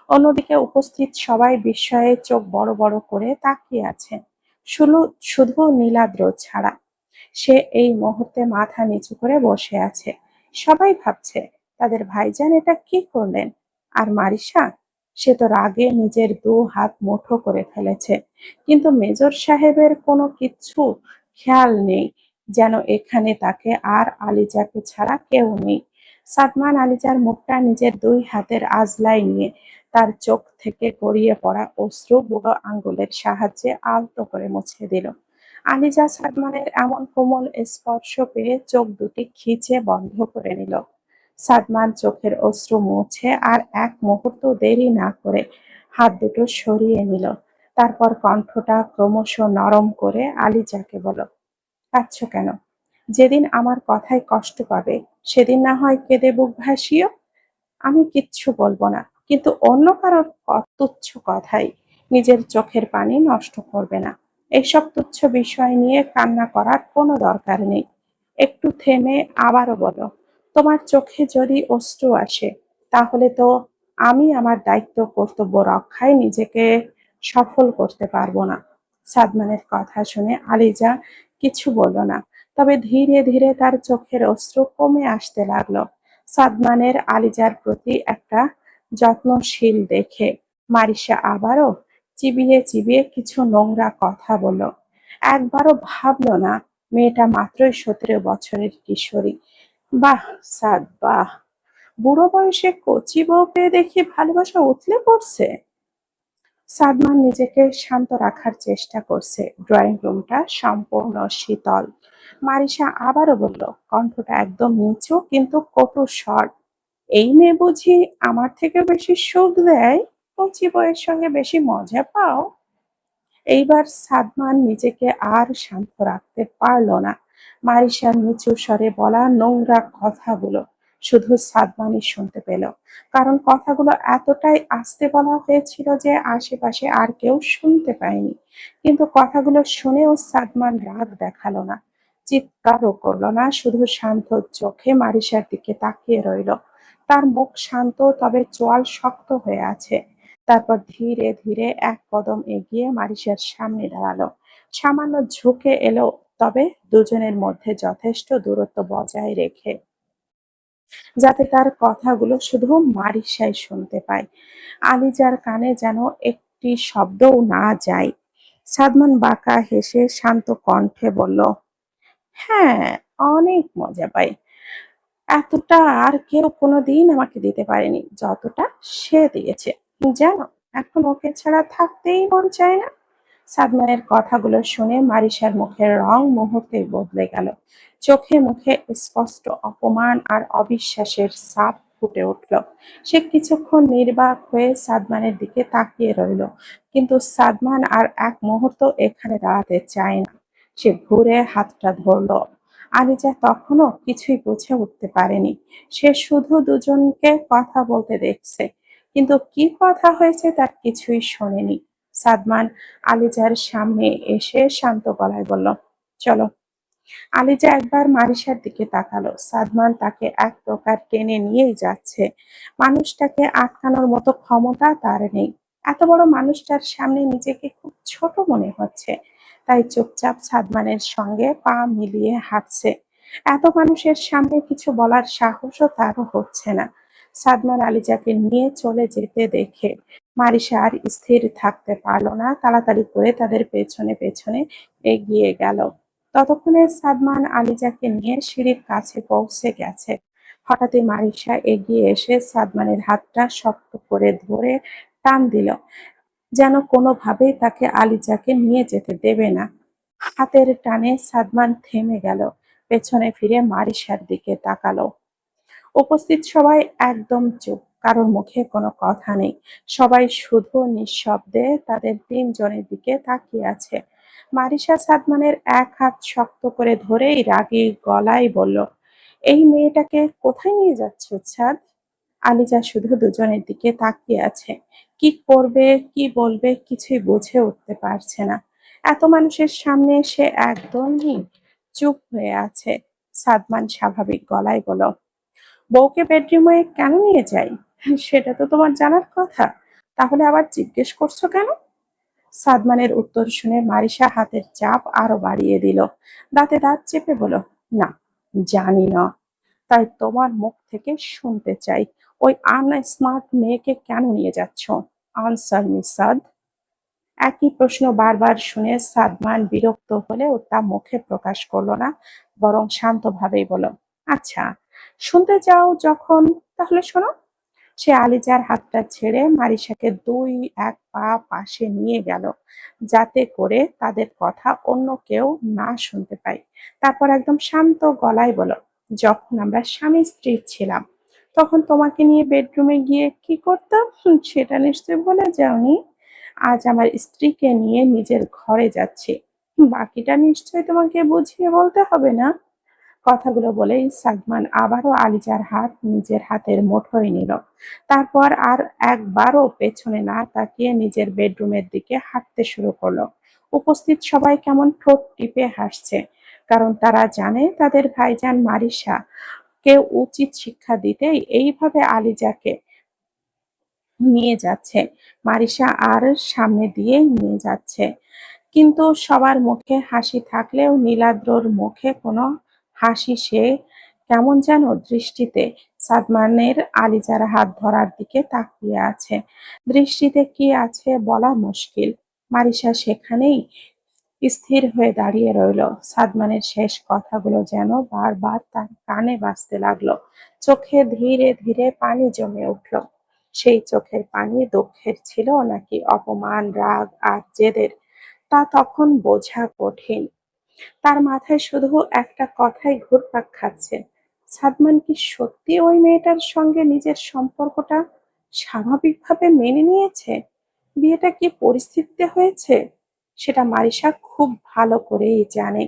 অন্যদিকে উপস্থিত সবাই বিস্ময়ে চোখ বড় বড় করে তাকিয়ে আছেন, শুধু শুধু নীলাদ্র ছাড়া। সে এই মুহূর্তে মাথা নিচু করে বসে আছে। সবাই ভাবছে তাদের ভাইজান এটা কি করলেন। আর মারিসা, সে তো রাগে নিজের দু হাত মুঠো করে ফেলেছে। কিন্তু মেজর সাহেবের কোনো কিচ্ছু খেয়াল নেই, যেন এখানে তাকে আর আলিজাকে ছাড়া কেউ নেই। সাদমান আলিজার মুখটা নিজের দুই হাতের আজলাই নিয়ে তার চোখ থেকে গড়িয়ে পড়া অশ্রু বুড়ো আঙ্গুলের সাহায্যে আলতো করে মুছে দিল। আলিজা সাদমানের এমন কোমল স্পর্শ পেয়ে চোখ দুটি খিচে বন্ধ করে নিল। সাদমান চোখের অশ্রু মুছে আর এক মুহূর্ত দেরি না করে হাত দুটো সরিয়ে নিল। তারপর কণ্ঠটা ক্রমশ নরম করে আলিজাকে বলল, কাঁদছো কেন? যেদিন আমার কথায় কষ্ট পাবে সেদিন না হয় কেঁদে বুক ভাসিও। আমি কিচ্ছু বলবো না, কিন্তু অন্য কারোর তুচ্ছ কথাই নিজের চোখের পানি নষ্ট করবে না। এইসব তুচ্ছ বিষয় নিয়ে কান্না করার কোনো দরকার নেই। একটু থেমে আবারও বলো, তোমার চোখে যদি অশ্রু আসে তাহলে তো আমি আমার দায়িত্ব কর্তব্য রক্ষায় নিজেকে সফল করতে পারবো না। সাদমানের কথা শুনে আলিজা কিছু বলল না, তবে ধীরে ধীরে তার চোখের অশ্রু কমে আসতে লাগলো। সাদমানের আলিজার প্রতি একটা যত্নশীল দেখে মারিসা আবারও চিবিয়ে চিবিয়ে কিছু নোংরা কথা বলল। একবারও ভাবলো না মেয়েটা মাত্রই 17 বছরের কিশোরী। বাহ সাদ, বাহ! বুড়ো বয়সে কচি বউ পেয়ে দেখি ভালোবাসা উথলে পড়ছে। সাদমান নিজেকে শান্ত রাখার চেষ্টা করছে। ড্রয়িং রুমটা সম্পূর্ণ শীতল। মারিসা আবারও বলল, কণ্ঠটা একদম নিচু কিন্তু কটু স্বর, এই মেয়ে বুঝি আমার থেকে বেশি সুখ দেয়? কচি বউয়ের সঙ্গে বেশি মজা পাও? এইবার সাদমান নিজেকে আর শান্ত রাখতে পারল না। মারিসার নিচু স্বরে বলা নোংরা কথাগুলো শুধু সাদমানই শুনতে পেল, কারণ কথাগুলো এতটাই আস্তে বলা হয়েছিল যে আশেপাশে আর কেউ শুনতে পায়নি। কিন্তু কথাগুলো শুনেও সাদমান রাগ দেখালো না, চিৎকারও করলো না, শুধু শান্ত চোখে মারিসার দিকে তাকিয়ে রইল। তার মুখ শান্ত, তবে চোয়াল শক্ত হয়ে আছে। তারপর ধীরে ধীরে এক কদম এগিয়ে মারিসার সামনে দাঁড়ালো। সামান্য ঝুঁকে এলো, তবে দুজনের মধ্যে যথেষ্ট দূরত্ব বজায় রেখে, যাতে তার কথাগুলো শুধু মারিসাই শুনতে পায়। আলিজার কানে যেন একটি শব্দও না যায়। সাদমান বাঁকা হেসে শান্ত কণ্ঠে বলল, হ্যাঁ, অনেক মজা পাই। এতটা আর কেউ কোনোদিন আমাকে দিতে পারেনি যতটা সে দিয়েছে। জানো, এখন ওকে ছাড়া থাকতেই মন চায় না। সাদমানের কথাগুলো শুনে মারিসার মুখের রং মুহূর্তেই বদলে গেল। চোখে মুখে স্পষ্ট অপমান আর অবিশ্বাসের ছাপ ফুটে উঠল। সে কিছুক্ষণ নির্বাক হয়ে সাদমানের দিকে তাকিয়ে রইল, কিন্তু সাদমান আর এক মুহূর্ত এখানে দাঁড়াতে চায় না। সে ঘুরে হাতটা ধরল। আলিজা তখনও কিছুই বুঝে উঠতে পারেনি। সে শুধু দুজনকে কথা বলতে দেখছে, কিন্তু কি কথা হয়েছে তার কিছুই শোনেনি। সাদমান আলিজার সামনে এসে শান্ত গলায় বলল, চলো। আলিজা একবার মারিসার দিকে তাকালো। সাদমান তাকে এক প্রকার টেনে নিয়েই যাচ্ছে। মানুষটাকে আটকানোর মতো ক্ষমতা তার নেই। এত বড় মানুষটার সামনে নিজেকে খুব ছোট মনে হচ্ছে, তাই চুপচাপ সাদমানের সঙ্গে পা মিলিয়ে হাঁটছে। এত মানুষের সামনে কিছু বলার সাহসও তারও হচ্ছে না। সাদমান আলিজাকে নিয়ে চলে যেতে দেখে মারিসা আর স্থির থাকতে পারল না, তাড়াতাড়ি করে তাদের পেছনে পেছনে এগিয়ে গেল। ততক্ষণে সাদমান আলিজাকে নিয়ে সিঁড়ির কাছে পৌঁছে গেছে। হঠাৎই মারিসা এগিয়ে এসে সাদমানের হাতটা শক্ত করে ধরে টান দিল, যেন কোনোভাবেই তাকে আলিজাকে নিয়ে যেতে দেবে না। হাতের টানে সাদমান থেমে গেল, পেছনে ফিরে মারিসার দিকে তাকালো। উপস্থিত সবাই একদম চুপ, কারোর মুখে কোনো কথা নেই। সবাই শুধু নিঃশব্দে তাদের তিনজনের দিকে তাকিয়ে আছে। মারিসা সাদমানের এক হাত শক্ত করে ধরেই রাগী গলায় বলল, এই মেয়েটাকে কোথায় নিয়ে যাচ্ছ ছাদ? আলিজা শুধু দুজনের দিকে তাকিয়ে আছে। কি করবে কি বলবে কিছুই বুঝে উঠতে পারছে না। এত মানুষের সামনে সে একদমই চুপ হয়ে আছে। সাদমান স্বাভাবিক গলায় বলল, বউকে বেডরুমে কেন নিয়ে যাই সেটা তো তোমার জানার কথা, তাহলে আবার জিজ্ঞেস করছো কেন? সাদমানের উত্তর শুনে মারিসা হাতের চাপ আরো বাড়িয়ে দিল। দাঁতে দাঁত চেপে বলল, না, জানি না। তাই তোমার মুখ থেকে শুনতে চাই, ওই আনস্মার্ট মেয়েকে কেন নিয়ে যাচ্ছ? আনসার মি সাদ। একই প্রশ্ন বারবার শুনে সাদমান বিরক্ত হলেও তা মুখে প্রকাশ করলো না, বরং শান্তভাবেই বলল, আচ্ছা, শুনতে চাও যখন, তাহলে শোনো। সে আলিজার হাতটা ছেড়ে মারিসাকে দুই এক পা পাশে নিয়ে গেল, যাতে করে তাদের কথা অন্য কেউ না শুনতে পায়। তারপর একদম শান্ত গলায় বলল, যখন আমরা স্বামী স্ত্রী ছিলাম তখন তোমাকে নিয়ে বেডরুমে গিয়ে কি করতাম সেটা নিশ্চয়ই ভুলে যাওনি। আজ আমার স্ত্রীকে নিয়ে নিজের ঘরে যাচ্ছি, বাকিটা নিশ্চয়ই তোমাকে বুঝিয়ে বলতে হবে না। কথাগুলো বলেই সালমান আবারও আলিজার হাত নিজের হাতের মুঠোয় নিল। তারপর আর একবারও পেছনে না তাকিয়ে নিজের বেডরুমের দিকে হাঁটতে শুরু করলো। উপস্থিত সবাই কেমন ঠোঁট টিপে হাসছে, কারণ তারা জানে তাদের ভাইজান মারিসা কে উচিত শিক্ষা দিতেই এইভাবে আলিজাকে নিয়ে যাচ্ছে। মারিসা আর সামনে দিয়ে নিয়ে যাচ্ছে। কিন্তু সবার মুখে হাসি থাকলেও নীলাদ্রর মুখে কোনো হাসি। সে কেমন যেন দৃষ্টিতে সাদমানের আলিজার হাত ধরার দিকে তাকিয়ে আছে। দৃষ্টিতে কি আছে বলা মুশকিল। মারিসা সেখানেই স্থির হয়ে দাঁড়িয়ে রইল। সাদমানের শেষ কথাগুলো যেন বারবার তার কানে বাজতে লাগলো। চোখে ধীরে ধীরে পানি জমে উঠল। সেই চোখের পানি দুঃখের ছিল নাকি অপমান, রাগ আর জেদের, তা তখন বোঝা কঠিন। তার মাথায় শুধু একটা কথাই ঘুরপাক খাচ্ছে, সাদমান কি সত্যি ওই মেয়েটার সঙ্গে নিজের সম্পর্কটা স্বাভাবিকভাবে মেনে নিয়েছে? বিয়েটা কি পরিস্থিতিতে হয়েছে সেটা মারিসা খুব ভালো করেই জানে।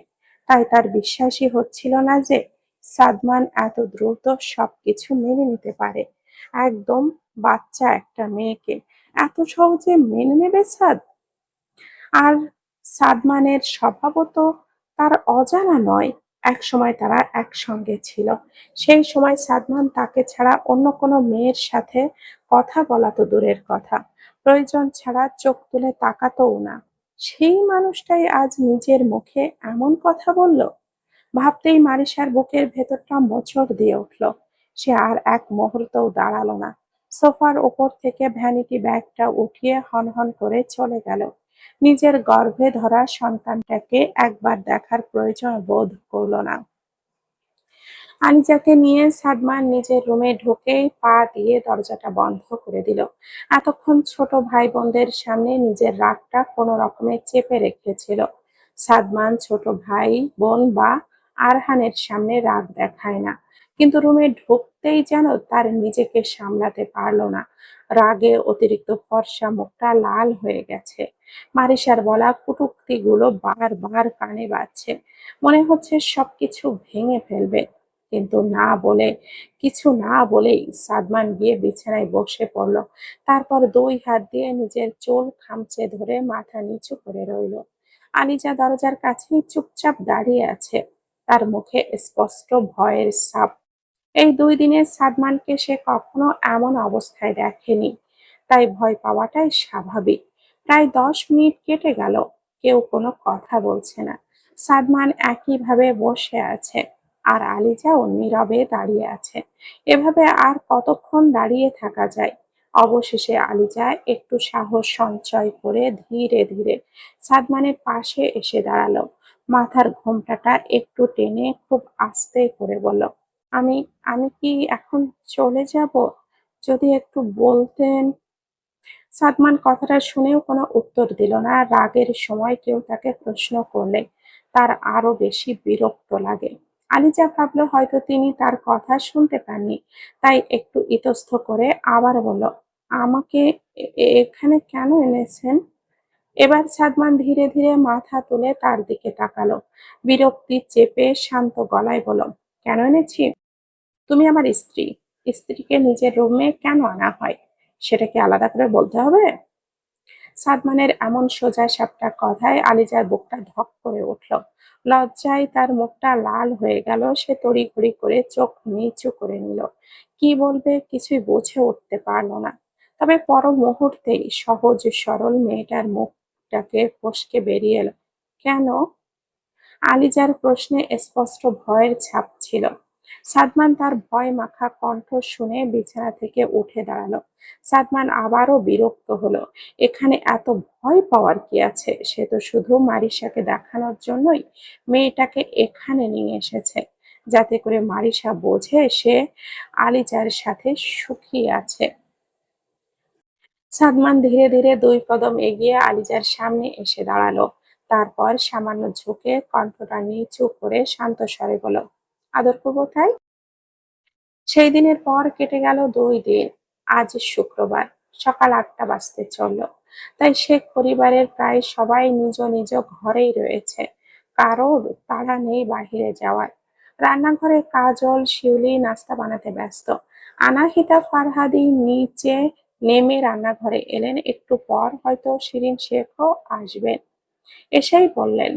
তাই তার বিশ্বাসই হচ্ছিল না যে সাদমান এত দ্রুত সবকিছু মেনে নিতে পারে। একদম বাচ্চা একটা মেয়েকে এত সহজে মেনে নেবে সাদ? আর সাদমানের স্বভাবও তো তার অজানা নয়। একসময় তারা একসঙ্গে ছিল। সেই সময় সাদমান তাকে ছাড়া অন্য কোনো মেয়ের সাথে কথা বলা তো দূরের কথা, প্রয়োজন ছাড়া চোখ তুলে তাকাতও না। সেই মানুষটাই আজ নিজের মুখে এমন কথা বলল। ভাবতেই মারিসার বুকের ভেতরটা মোচড় দিয়ে উঠল। সে আর এক মুহূর্তও দাঁড়ালো না। সোফার ওপর থেকে ভ্যানিটি ব্যাগটা উঠিয়ে হনহন করে চলে গেল। নিজের গর্ভে ধরা সন্তানটাকে একবার দেখার প্রয়োজন বোধ করল না। আনিজাকে নিয়ে সাদমান নিজের রুমে ঢুকেই পা দিয়ে দরজাটা বন্ধ করে দিল। এতক্ষণ ছোট ভাই বোনদের সামনে নিজের রাগটা কোনো রকমে চেপে রেখেছিল। সাদমান ছোট ভাই বোন বা আরহানের সামনে রাগ দেখায় না, কিন্তু রুমে ঢুকতেই যেন তার নিজেকে সামলাতে পারল না। রাগে অতিরিক্ত ফর্সা মুখটা লাল হয়ে গেছে। মারিসার বলা কটূক্তিগুলো বারবার কানে বাজছে। মনে হচ্ছে সবকিছু ভেঙে ফেলবে। কিন্তু কিছু না বলেই সাদমান গিয়ে বিছানায় বসে পড়ল। তারপর দুই হাত দিয়ে নিজের চুল খামচে ধরে মাথা নিচু করে রইল। আলিজা দরজার কাছেই চুপচাপ দাঁড়িয়ে আছে, তার মুখে স্পষ্ট ভয়ের ছাপ। এই ২ দিনে সাদমানকে সে কখনো এমন অবস্থায় দেখেনি, তাই ভয় পাওয়াটাই স্বাভাবিক। প্রায় ১০ মিনিট কেটে গেল, কেউ কোনো কথা বলছে না। সাদমান একইভাবে বসে আছে, আর আলিজাও নীরবে দাঁড়িয়ে আছে। এভাবে আর কতক্ষণ দাঁড়িয়ে থাকা যায়? অবশেষে আলিজা একটু সাহস সঞ্চয় করে ধীরে ধীরে সাদমানের পাশে এসে দাঁড়ালো। মাথার ঘোমটাটা একটু টেনে খুব আস্তে করে বলল, আমি আমি কি এখন চলে যাব? যদি একটু বলতেন। সাদমান কথাটা শুনেও কোনো উত্তর দিল না। রাগের সময় কেউ তাকে প্রশ্ন করলে তার আরো বেশি বিরক্ত লাগে। আলিজা ভাবল হয়তো তিনি তার কথা শুনতে পাননি, তাই একটু ইতস্ত করে আবার বলল, আমাকে এখানে কেন এনেছেন? এবার সাদমান ধীরে ধীরে মাথা তুলে তার দিকে তাকালো, বিরক্তি চেপে শান্ত গলায় বলল, কেন এনেছি? তুমি আমার স্ত্রী। স্ত্রীকে নিজের রুমে কেন আনা হয় সেটা কি আলাদা করে বলতে হবে? সাদমানের এমন সোজাসাপটা কথায় আলিজার বুকটা ধক করে উঠল। লজ্জায় তার মুখটা লাল হয়ে গেল। সে তড়িঘড়ি করে চোখ নিচু করে নিল। কি বলবে কিছুই বুঝে উঠতে পারল না। তবে পর মুহূর্তেই সহজ সরল মেয়েটার মুখটাকে ফসকে বেরিয়ে এলো, কেন? আলিজার প্রশ্নে স্পষ্ট ভয়ের ছাপ ছিল। সাদমান তার ভয় মাখা কণ্ঠ শুনে বিছানা থেকে উঠে দাঁড়ালো। সাদমান আবারও বিরক্ত হলো। এখানে এত ভয় পাওয়ার কি আছে? সে তো শুধু মারিসাকে দেখানোর জন্যই মেয়েটাকে এখানে নিয়ে এসেছে, যাতে করে মারিসা বোঝে সে আলিজার সাথে সুখী আছে। সাদমান ধীরে ধীরে ২ কদম এগিয়ে আলিজার সামনে এসে দাঁড়ালো। তারপর সামান্য ঝুঁকে কণ্ঠটা নিচু করে শান্ত স্বরে বলল, আদর করবো তাই? সেই দিনের পর কেটে গেল ২ দিন। আজ শুক্রবার, সকাল ৮টা বাজতে চলল। তাই শেখ পরিবারের প্রায় সবাই নিজ নিজ ঘরেই রয়েছে। কারোর তাড়া নেই বাহিরে যাওয়ার। রান্নাঘরে কাজল শিউলি নাস্তা বানাতে ব্যস্ত। আনাহিতা ফারহাদি নিচে নেমে রান্নাঘরে এলেন। একটু পর হয়তো শিরিন শেখও আসবেন। এসেই বললেন,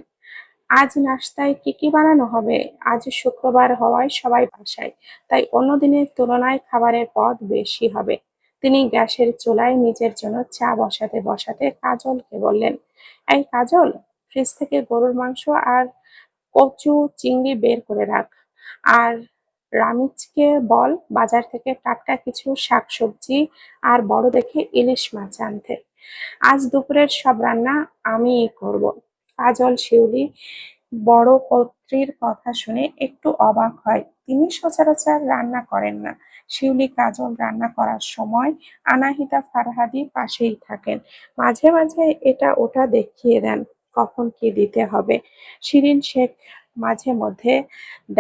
আজ নাশতায় কি বানানো হবে? আজ শুক্রবার হওয়ায় সবাই বাসায়, তাই অন্য দিনের তুলনায় খাবারের পদ বেশি হবে। তিনি গ্যাসের চুলায় নিজের জন্য চা বসাতে বসাতে কাজলকে বললেন, এই কাজল, ফ্রিজ থেকে গরুর মাংস আর কচু চিংড়ি বের করে রাখ। আর রামিজকে বল বাজার থেকে টাটকা কিছু শাকসবজি আর বড় দেখে ইলিশ মাছ আনতে। আজ দুপুরের সব রান্না আমিই করব। কাজল শিউলি বড় কর্ত্রীর কথা শুনে একটু অবাক হয়। তিনি সচরাচর রান্না করেন না। শিউলি কাজল রান্না করার সময় আনাহিতা ফারহাদি পাশেই থাকেন। মাঝে মাঝে এটা ওটা দেখিয়ে দেন, কখন কি দিতে হবে। শিরিন শেখ মাঝে মধ্যে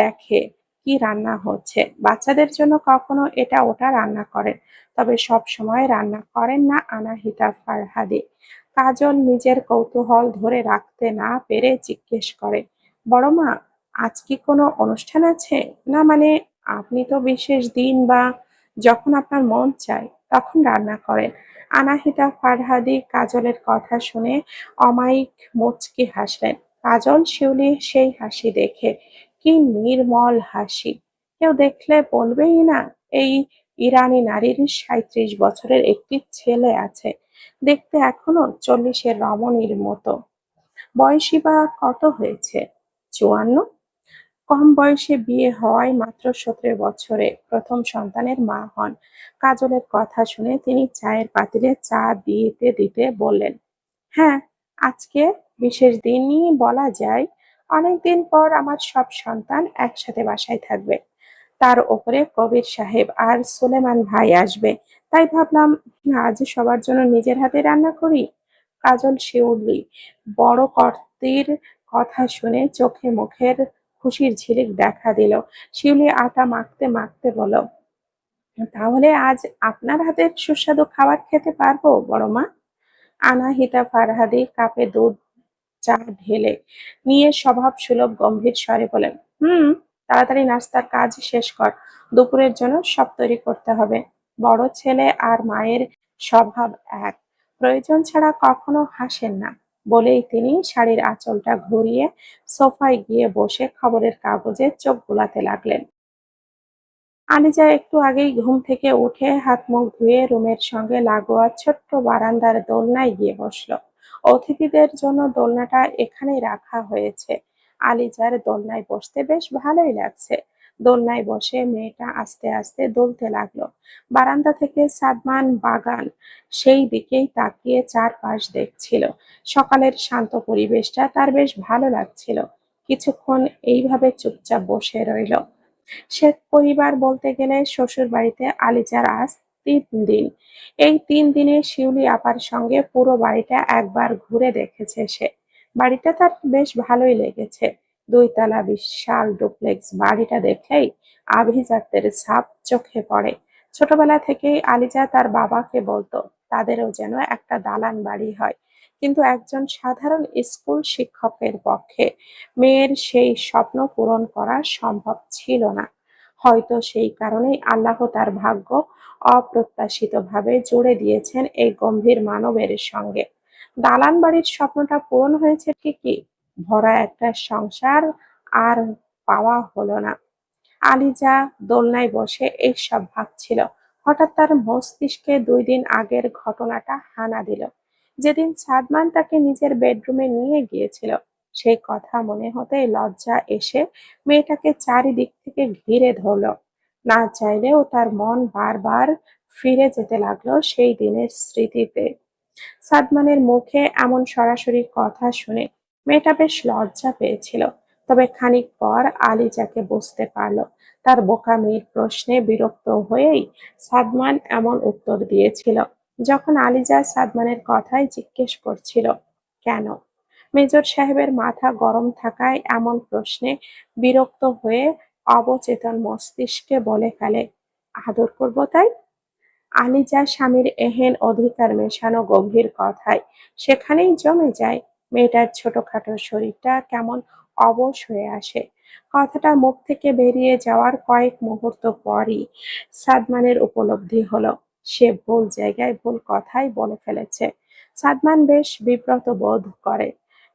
দেখে কি রান্না হচ্ছে। বাচ্চাদের জন্য কখনো এটা ওটা রান্না করেন, তবে সব সময় রান্না করেন না আনাহিতা ফারহাদি। কাজল নিজের কৌতূহল ধরে রাখতে না পেরে জিজ্ঞেস করে, বড় মা, আজ কি কোনো অনুষ্ঠান আছে? না মানে, আপনি তো বিশেষ দিন বা যখন আপনার মন চায় তখন রান্না করেন। আনাহিতা ফারহাদি কাজলের কথা শুনে অমায়িক মুচকি হাসলেন। কাজল শিউলি সেই হাসি দেখে কি নির্মল হাসি! কেউ দেখলে বলবেই না এই ইরানি নারীর ৩৭ বছরের একটি ছেলে আছে, দেখতে এখনো ৪০-এর রমণীর মতো। বয়সী বা কত হয়েছে? ৫৪? কম বয়সে বিয়ে হওয়ায় মাত্র ১৭ বছরে প্রথম সন্তানের মা হন। কাজলের কথা শুনে তিনি চায়ের পাতিলে চা দিতে দিতে বললেন, হ্যাঁ, আজকে বিশেষ দিনই বলা যায়। অনেকদিন পর আমার সব সন্তান একসাথে বাসায় থাকবে। তার ওপরে কবির সাহেব আর সুলেমান ভাই আসবে। তাই ভাবলাম আজ সবার জন্য নিজের হাতে রান্না করি। কাজল শিউলি বড় কর্ত্রীর কথা শুনে চোখে মুখের খুশির ঝিলিক দেখা দিল। শিউলি আটা মাখতে মাখতে বলল, তাহলে আজ আপনার হাতের সুস্বাদু খাবার খেতে পারবো বড় মা? আনাহিতা ফারহাদি কাপে দুধ চা ঢেলে নিয়ে স্বভাব সুলভ গম্ভীর স্বরে বলেন, তাড়াতাড়ি নাস্তার কাজ শেষ কর। দুপুরের জন্য সব তৈরি করতে হবে। বড় ছেলে আর মায়ের স্বভাব এক, প্রয়োজন ছাড়া কখনো হাসেন না বলেই তিনি শাড়ির আঁচলটা ঘুরিয়ে সোফায় গিয়ে বসে খবরের কাগজে চোখ বুলাতে লাগলেন। আলিজা একটু আগেই ঘুম থেকে উঠে হাত মুখ ধুয়ে রুমের সঙ্গে লাগোয়া ছোট্ট বারান্দার দোলনায় গিয়ে বসলো। অতিথিদের জন্য দোলনাটা এখানেই রাখা হয়েছে। আলিজার দোলনায় বসতে বেশ ভালোই লাগছে। দোলনায় বসে মেয়েটা আস্তে আস্তে দুলতে লাগলো। বারান্দা থেকে সাদমান বাগান সেই দিকেই তাকিয়ে চারপাশ দেখছিল। সকালের শান্ত পরিবেশটা তার বেশ ভালো লাগছিল। কিছুক্ষণ এইভাবে চুপচাপ বসে রইল। শেখ পরিবার বলতে গেলে শ্বশুরবাড়িতে আলিজার আজ ৩ দিন। এই ৩ দিনে শিউলি আপার সঙ্গে পুরো বাড়িটা একবার ঘুরে দেখেছে সে। বাড়িটা তার বেশ ভালোই লেগেছে। ২ তলা বিশাল ডুপ্লেক্স বাড়িটা দেখলেই আভিজাত্যের ছাপ চোখে পড়ে। ছোটবেলা থেকেই আলিজা তার বাবাকে বলতো তাদেরও যেন একটা দালান বাড়ি হয়। কিন্তু একজন সাধারণ স্কুল শিক্ষকের পক্ষে মেয়ের সেই স্বপ্ন পূরণ করা সম্ভব ছিল না। হয়তো সেই কারণেই আল্লাহ তার ভাগ্য অপ্রত্যাশিতভাবে জুড়ে দিয়েছেন এই গম্ভীর মানবের সঙ্গে। দালান বাড়ির স্বপ্নটা পূরণ হয়েছে ঠিকই, ভরা একটা সংসার আর পাওয়া হলো না। আলিজা দোলনায় বসে এইসব ভাবছিল। হঠাৎ তার মস্তিষ্কে ২ দিন আগের ঘটনাটা হানা দিল। যেদিন সাদমান তাকে নিজের বেডরুমে নিয়ে গিয়েছিল, সেই কথা মনে হতেই লজ্জা এসে মেয়েটাকে চারিদিক থেকে ঘিরে ধরল। না চাইলেও তার মন বারবার ফিরে যেতে লাগলো সেই দিনের স্মৃতিতে। সাদমানের মুখে এমন সরাসরি কথা শুনে মেয়েটা বেশ লজ্জা পেয়েছিল। তবে খানিক পর আলিজাকে বুঝতে পারল তার বোকামির প্রশ্নে বিরক্ত হয়েই সাদমান এমন উত্তর দিয়েছিল। যখন আলিজা সাদমানের কথাই জিজ্ঞেস করছিল কেন, মেজর সাহেবের মাথা গরম থাকায় এমন প্রশ্নে বিরক্ত হয়ে অবচেতন মস্তিষ্কে বলে ফেলে, আদর করবো তাই। আলিজা স্বামীর এহেন অধিকার মেশানো গম্ভীর কথায় সেখানেই জমে যায়। মেয়েটার ছোটখাটো শরীরটা কেমন অবশ হয়ে আসে। কথাটা মুখ থেকে বেরিয়ে যাওয়ার কয়েক মুহূর্ত পরই সাদমানের উপলব্ধি হলো সে ভুল জায়গায় ভুল কথাই বলে ফেলেছে। সাদমান বেশ বিব্রত বোধ করে,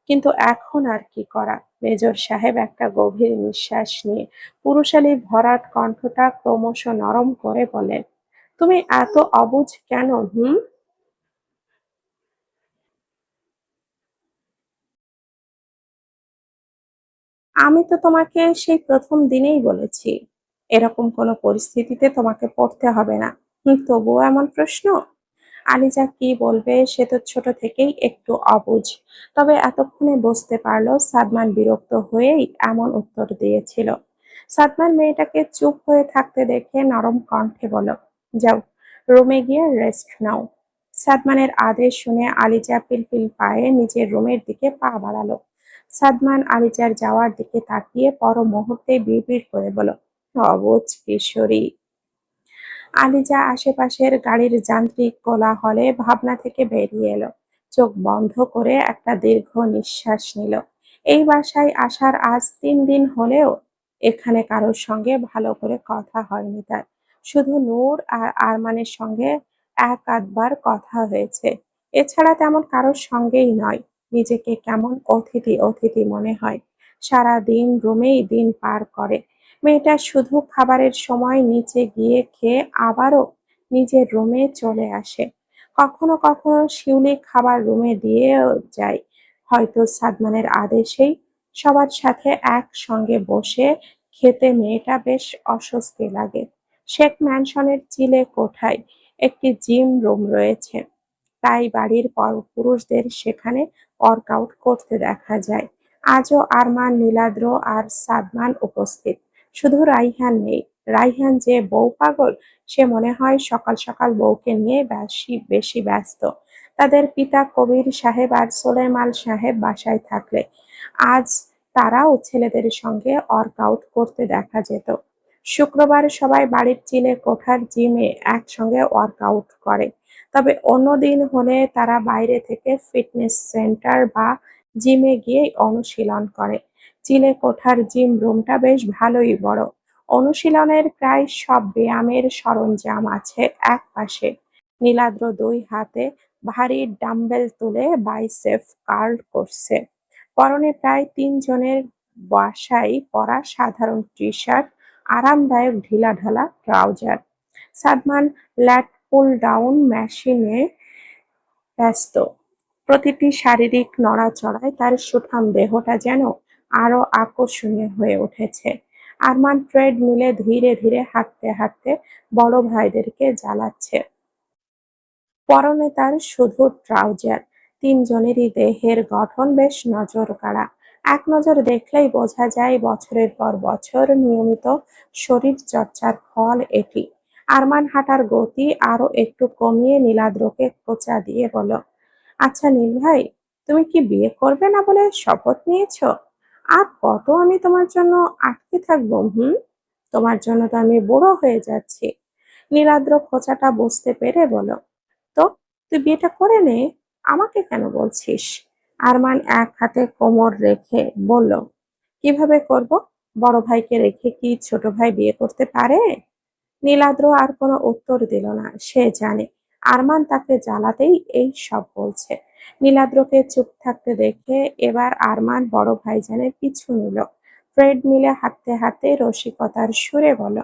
কিন্তু এখন আর কি করা। মেজর সাহেব একটা গভীর নিঃশ্বাস নিয়ে পুরুষালী ভরাট কণ্ঠটা ক্রমশ নরম করে বলেন, তুমি এত অবুঝ কেন? হুম? আমি তো তোমাকে সেই প্রথম দিনেই বলেছি, এরকম কোনো পরিস্থিতিতে তোমাকে পড়তে হবে না। তবুও এমন প্রশ্ন? আলিজা কি বলবে, সে তো ছোট থেকেই একটু অবুঝ। তবে এতক্ষণে বুঝতে পারল সাদমান বিরক্ত হয়েই এমন উত্তর দিয়েছিল। সাদমান মেয়েটাকে চুপ হয়ে থাকতে দেখে নরম কণ্ঠে বলল, যাও, রুমে গিয়ে রেস্ট নাও। সাদমানের আদেশ শুনে আলিজা পিলপিল পায়ে নিজের রুমের দিকে পা বাড়ালো। সাদমান আলিজার যাওয়ার দিকে তাকিয়ে পর মুহূর্তে বিড়বিড় করে বলল, অবুঝ কিশোরী। আলিজা আশেপাশের গাড়ির যান্ত্রিক কোলাহলে ভাবনা থেকে বেরিয়ে এলো। চোখ বন্ধ করে একটা দীর্ঘ নিঃশ্বাস নিল। এই বাসায় আসার আজ ৩ দিন হলেও এখানে কারোর সঙ্গে ভালো করে কথা হয়নি তার। শুধু নূর আর আরমানের সঙ্গে এক আধবার কথা হয়েছে। এছাড়া তেমন কারোর সঙ্গেই নয়। নিজেকে কেমন অতিথি অতিথি মনে হয়। সারা দিন রুমেই দিন পার করে। মেয়েটা শুধু খাবারের সময় নিচে গিয়ে খেয়ে আবারও নিজের রুমে চলে আসে। কখনো কখনো শিউলি খাবার রুমে দিয়েও যায়, হয়তো সাদমানের আদেশেই। সবার সাথে একসঙ্গে বসে খেতে মেয়েটা বেশ অস্বস্তি লাগে। শেখ ম্যানশনের চিলে কোঠায় একটি জিম রুম রয়েছে, তাই বাড়ির পুরুষদের সেখানে ওয়ার্কআউট করতে দেখা যায়। আজও আরমান, নীলাদ্র আর সাদমান উপস্থিত। শুধু রাইহান নেই। রাইহান যে বউ পাগল, সে মনে হয় সকাল সকাল বউকে নিয়ে বেশি বেশি ব্যস্ত। তাদের পিতা কবির সাহেব আর সোলেমান সাহেব বাসায় থাকলে আজ তারাও ছেলেদের সঙ্গে ওয়ার্কআউট করতে দেখা যেত। শুক্রবার সবাই বাড়ির চিলে কোঠার জিমে একসঙ্গে ওয়ার্কআউট করে। তবে অন্য দিন হলে তারা বাইরে থেকে ফিটনেস সেন্টার বা জিমে গিয়েই অনুশীলন করে। চিলে কোঠার জিম রুমটা বেশ ভালোই বড়। অনুশীলনের প্রায় সব ব্যায়ামের সরঞ্জাম আছে এক পাশে। নীলাদ্র ২ হাতে ভারী ডাম্বেল তুলে বাইসেপ কার্ল করছে। পরনে প্রায় ৩ জনের বাসায় পরা সাধারণ টি-শার্ট, আরামদায়ক ঢিলাঢালা trouser. Sadman lat pull down মেশিনে ব্যস্ত। প্রতিটি শারীরিক নড়াচড়ায় তার সুঠাম দেহটা যেন আরো আকর্ষণীয় হয়ে উঠেছে। আরমান ট্রেডমিলে ধীরে ধীরে হাঁটতে হাঁটতে বড় ভাইদেরকে জ্বালাচ্ছে। পরনে তার শুধু ট্রাউজার। ৩ জনেরই দেহের গঠন বেশ নজরকাড়া। এক নজর দেখলেই বোঝা যায় বছরের পর বছর নিয়মিত শরীর চর্চার ফল এটি। আরমান হাঁটার গতি আরো একটু কমিয়ে নীলাদ্রকে খোঁচা দিয়ে বলল, আচ্ছা নীল ভাই, তুমি কি বিয়ে করবে না বলে শপথ নিয়েছো? আর কত আমি তোমার জন্য আটকে থাকবো? তোমার জন্য তো আমি বুড়ো হয়ে যাচ্ছি। নীলাদ্র খোঁচাটা বুঝতে পেরে বলল, তো তুই বিয়েটা করে নে, আমাকে কেন বলছিস? আরমান এক হাতে কোমর রেখে বলল, কিভাবে করব? বড় ভাইকে রেখে কি ছোট ভাই বিয়ে করতে পারে? নীলাদ্র আর কোনো উত্তর দিল না। সে জানে আরমান তাকে জ্বালাতেই এই সব বলছে। নীলাদ্রকে চুপ থাকতে দেখে এবার আরমান বড় ভাইজানের পিছু নিল। ট্রেডমিলে হাঁটতে হাঁটতে রসিকতার সুরে বলল,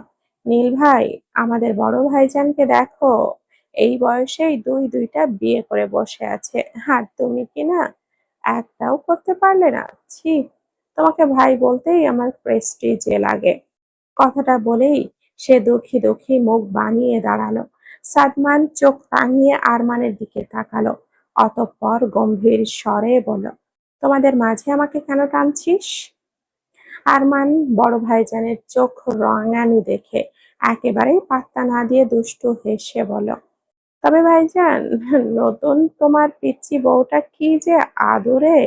নীল ভাই, আমাদের বড় ভাইজানকে দেখো, এই বয়সেই দুই দুইটা বিয়ে করে বসে আছে। আর তুমি কি না একটাও করতে পারলে না? ছি, তোমাকে ভাই বলতেই আমার প্রেস্টিজে লাগে। কথাটা বলেই সে দুঃখী দুঃখী মুখ বানিয়ে দাঁড়ালো। সাদমান চোখ রাঙিয়ে আরমানের দিকে তাকালো, অতঃপর গম্ভীর স্বরে বলল, তোমাদের মাঝে আমাকে কেন টানছিস? আরমান বড় ভাইজানের চোখ রাঙানি দেখে একেবারে পাত্তা না দিয়ে দুষ্টু হেসে বলল, তবে ভাইজান, নতুন তোমার পিচ্চি বউটা কি যে আদুরে!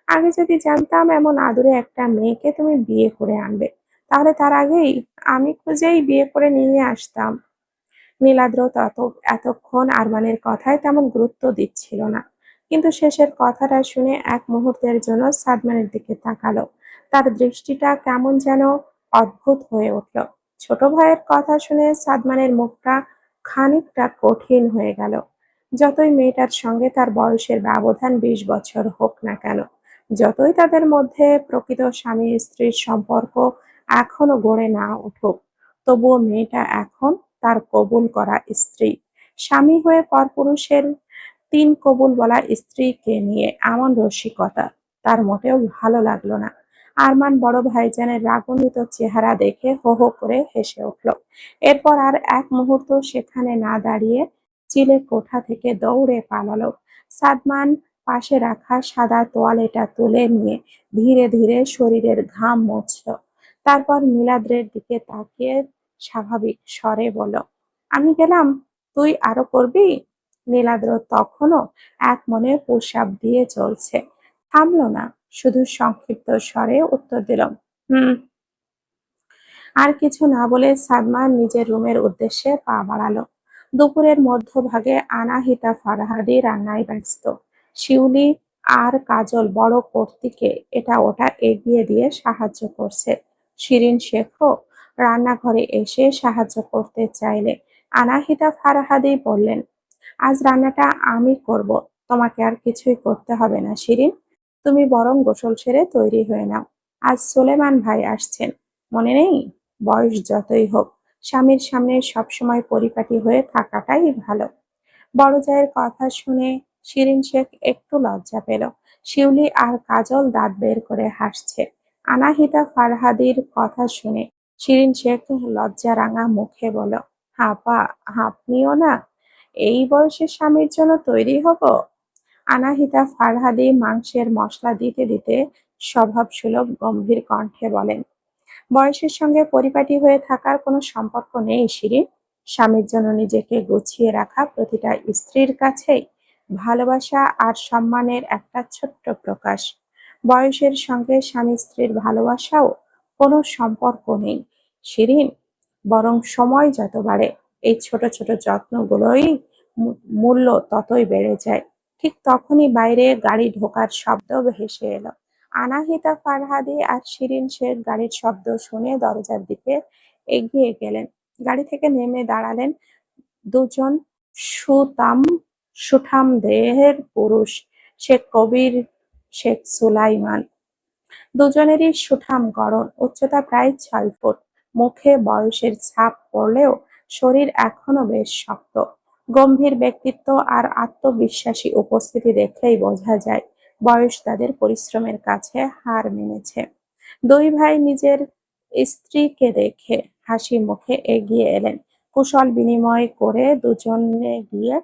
আগে যদি জানতাম এমন আদুরে একটা মেয়েকে তুমি বিয়ে করে আনবে, তাহলে তার আগেই আমি খুঁজেই বিয়ে করে নিয়ে আসতাম। নীলাদ্র এতক্ষণ আরমানের কথায় তেমন গুরুত্ব দিচ্ছিল না, কিন্তু শেষের কথাটা শুনে এক মুহূর্তের জন্য সাদমানের দিকে তাকালো। তার দৃষ্টিটা কেমন যেন অদ্ভুত হয়ে উঠল। ছোট ভাইয়ের কথা শুনে সাদমানের মুখটা খানিকটা কঠিন হয়ে গেল। যতই মেয়েটার সঙ্গে তার বয়সের ব্যবধান 20 বছর হোক না কেন, যতই তাদের মধ্যে প্রকৃত স্বামী স্ত্রীর সম্পর্ক এখনো গড়ে না উঠুক, তবুও মেয়েটা এখন তার কবুল করা স্ত্রী। স্বামী হয়ে পরপুরুষের 3 কবুল বলা স্ত্রীকে নিয়ে এমন রসিকতা তার মোটেও ভালো লাগলো না। আরমান বড় ভাইজানের রাগান্বিত চেহারা দেখে হো হো করে হেসে উঠল। এরপর আর এক মুহূর্ত সেখানে না দাঁড়িয়ে চিলে কোঠা থেকে দৌড়ে পালালো। সাদমান পাশে রাখা সাদা তোয়ালেটা তুলে নিয়ে ধীরে ধীরে শরীরের ঘাম মুছল। তারপর নীলাদ্রের দিকে তাকিয়ে স্বাভাবিক স্বরে বলল, আমি গেলাম, তুই আরো করবি? নীলাদ্র তখনও এক মনে প্রস্রাব দিয়ে চলছে, থামলো না, শুধু সংক্ষিপ্ত স্বরে উত্তর দিল, হুম। আর কিছু না বলে সাদমান নিজের রুমের উদ্দেশ্যে পা বাড়ালো। দুপুরের মধ্যভাগে আনাহিতা ফারহাদি রান্নায় ব্যস্ত। শিউলি আর কাজল বড় কর্তিকে এটা ওটা এগিয়ে দিয়ে সাহায্য করছে। শিরিন শেখও রান্নাঘরে এসে সাহায্য করতে চাইলে আনাহিতা ফারহাদি বললেন, আজ রান্নাটা আমি করব, তোমাকে আর কিছুই করতে হবে না শিরিন। তুমি বরং গোসল সেরে তৈরি হয়ে নাও, আজ সোলেমান ভাই আসছেন, মনে নেই? বয়স যতই হোক, স্বামীর সামনে সবসময় পরিপাটি হয়ে থাকাটাই ভালো। বড় জায়ের কথা শুনে শিরিন শেখ একটু লজ্জা পেল। শিউলি আর কাজল দাঁত বের করে হাসছে। আনাহিতা ফারহাদির কথা শুনে শিরিন শেখ লজ্জা রাঙা মুখে বলল, আপা, আপনিও না এই বয়সে স্বামীর জন্য তৈরি হব? আনাহিতা ফারহাদি মাংসের মশলা দিতে দিতে স্বভাবসুলভ গম্ভীর কণ্ঠে বলেন, বয়সের সঙ্গে পরিপাটি হয়ে থাকার কোনো সম্পর্ক নেই শিরিন। স্বামীর জন্য নিজেকে গুছিয়ে রাখা প্রতিটা স্ত্রীর কাছেই ভালোবাসা আর সম্মানের একটা ছোট্ট প্রকাশ। বয়সের সঙ্গে স্বামী স্ত্রীর ভালোবাসাও কোনো সম্পর্ক নেই শিরিন, বরং সময় যত বাড়ে এই ছোট ছোট যত্নগুলোই মূল্য ততই বেড়ে যায়। ঠিক তখনই বাইরে গাড়ি ঢোকার শব্দ ভেসে এলো। আনাহিতা ফারহাদি আর শিরিন শেখ গাড়ির শব্দ শুনে দরজার দিকে এগিয়ে গেলেন। গাড়ি থেকে নেমে দাঁড়ালেন দুজন সুতাম সুঠাম দেহের পুরুষ, শেখ কবির, শেখ সুলাইমান। দুজনেরই সুঠাম গড়ন, উচ্চতা প্রায় 6 ফুট। মুখে বয়সের ছাপ পড়লেও শরীর এখনো বেশ শক্ত। গম্ভীর ব্যক্তিত্ব আর আত্মবিশ্বাসী উপস্থিতি দেখলেই বোঝা যায় বয়স তাদের পরিশ্রমের কাছে হার মেনেছে। দুই ভাই নিজের স্ত্রীকে দেখে হাসি মুখে এগিয়ে এলেন। কুশল বিনিময় করে দুজনে গিয়ে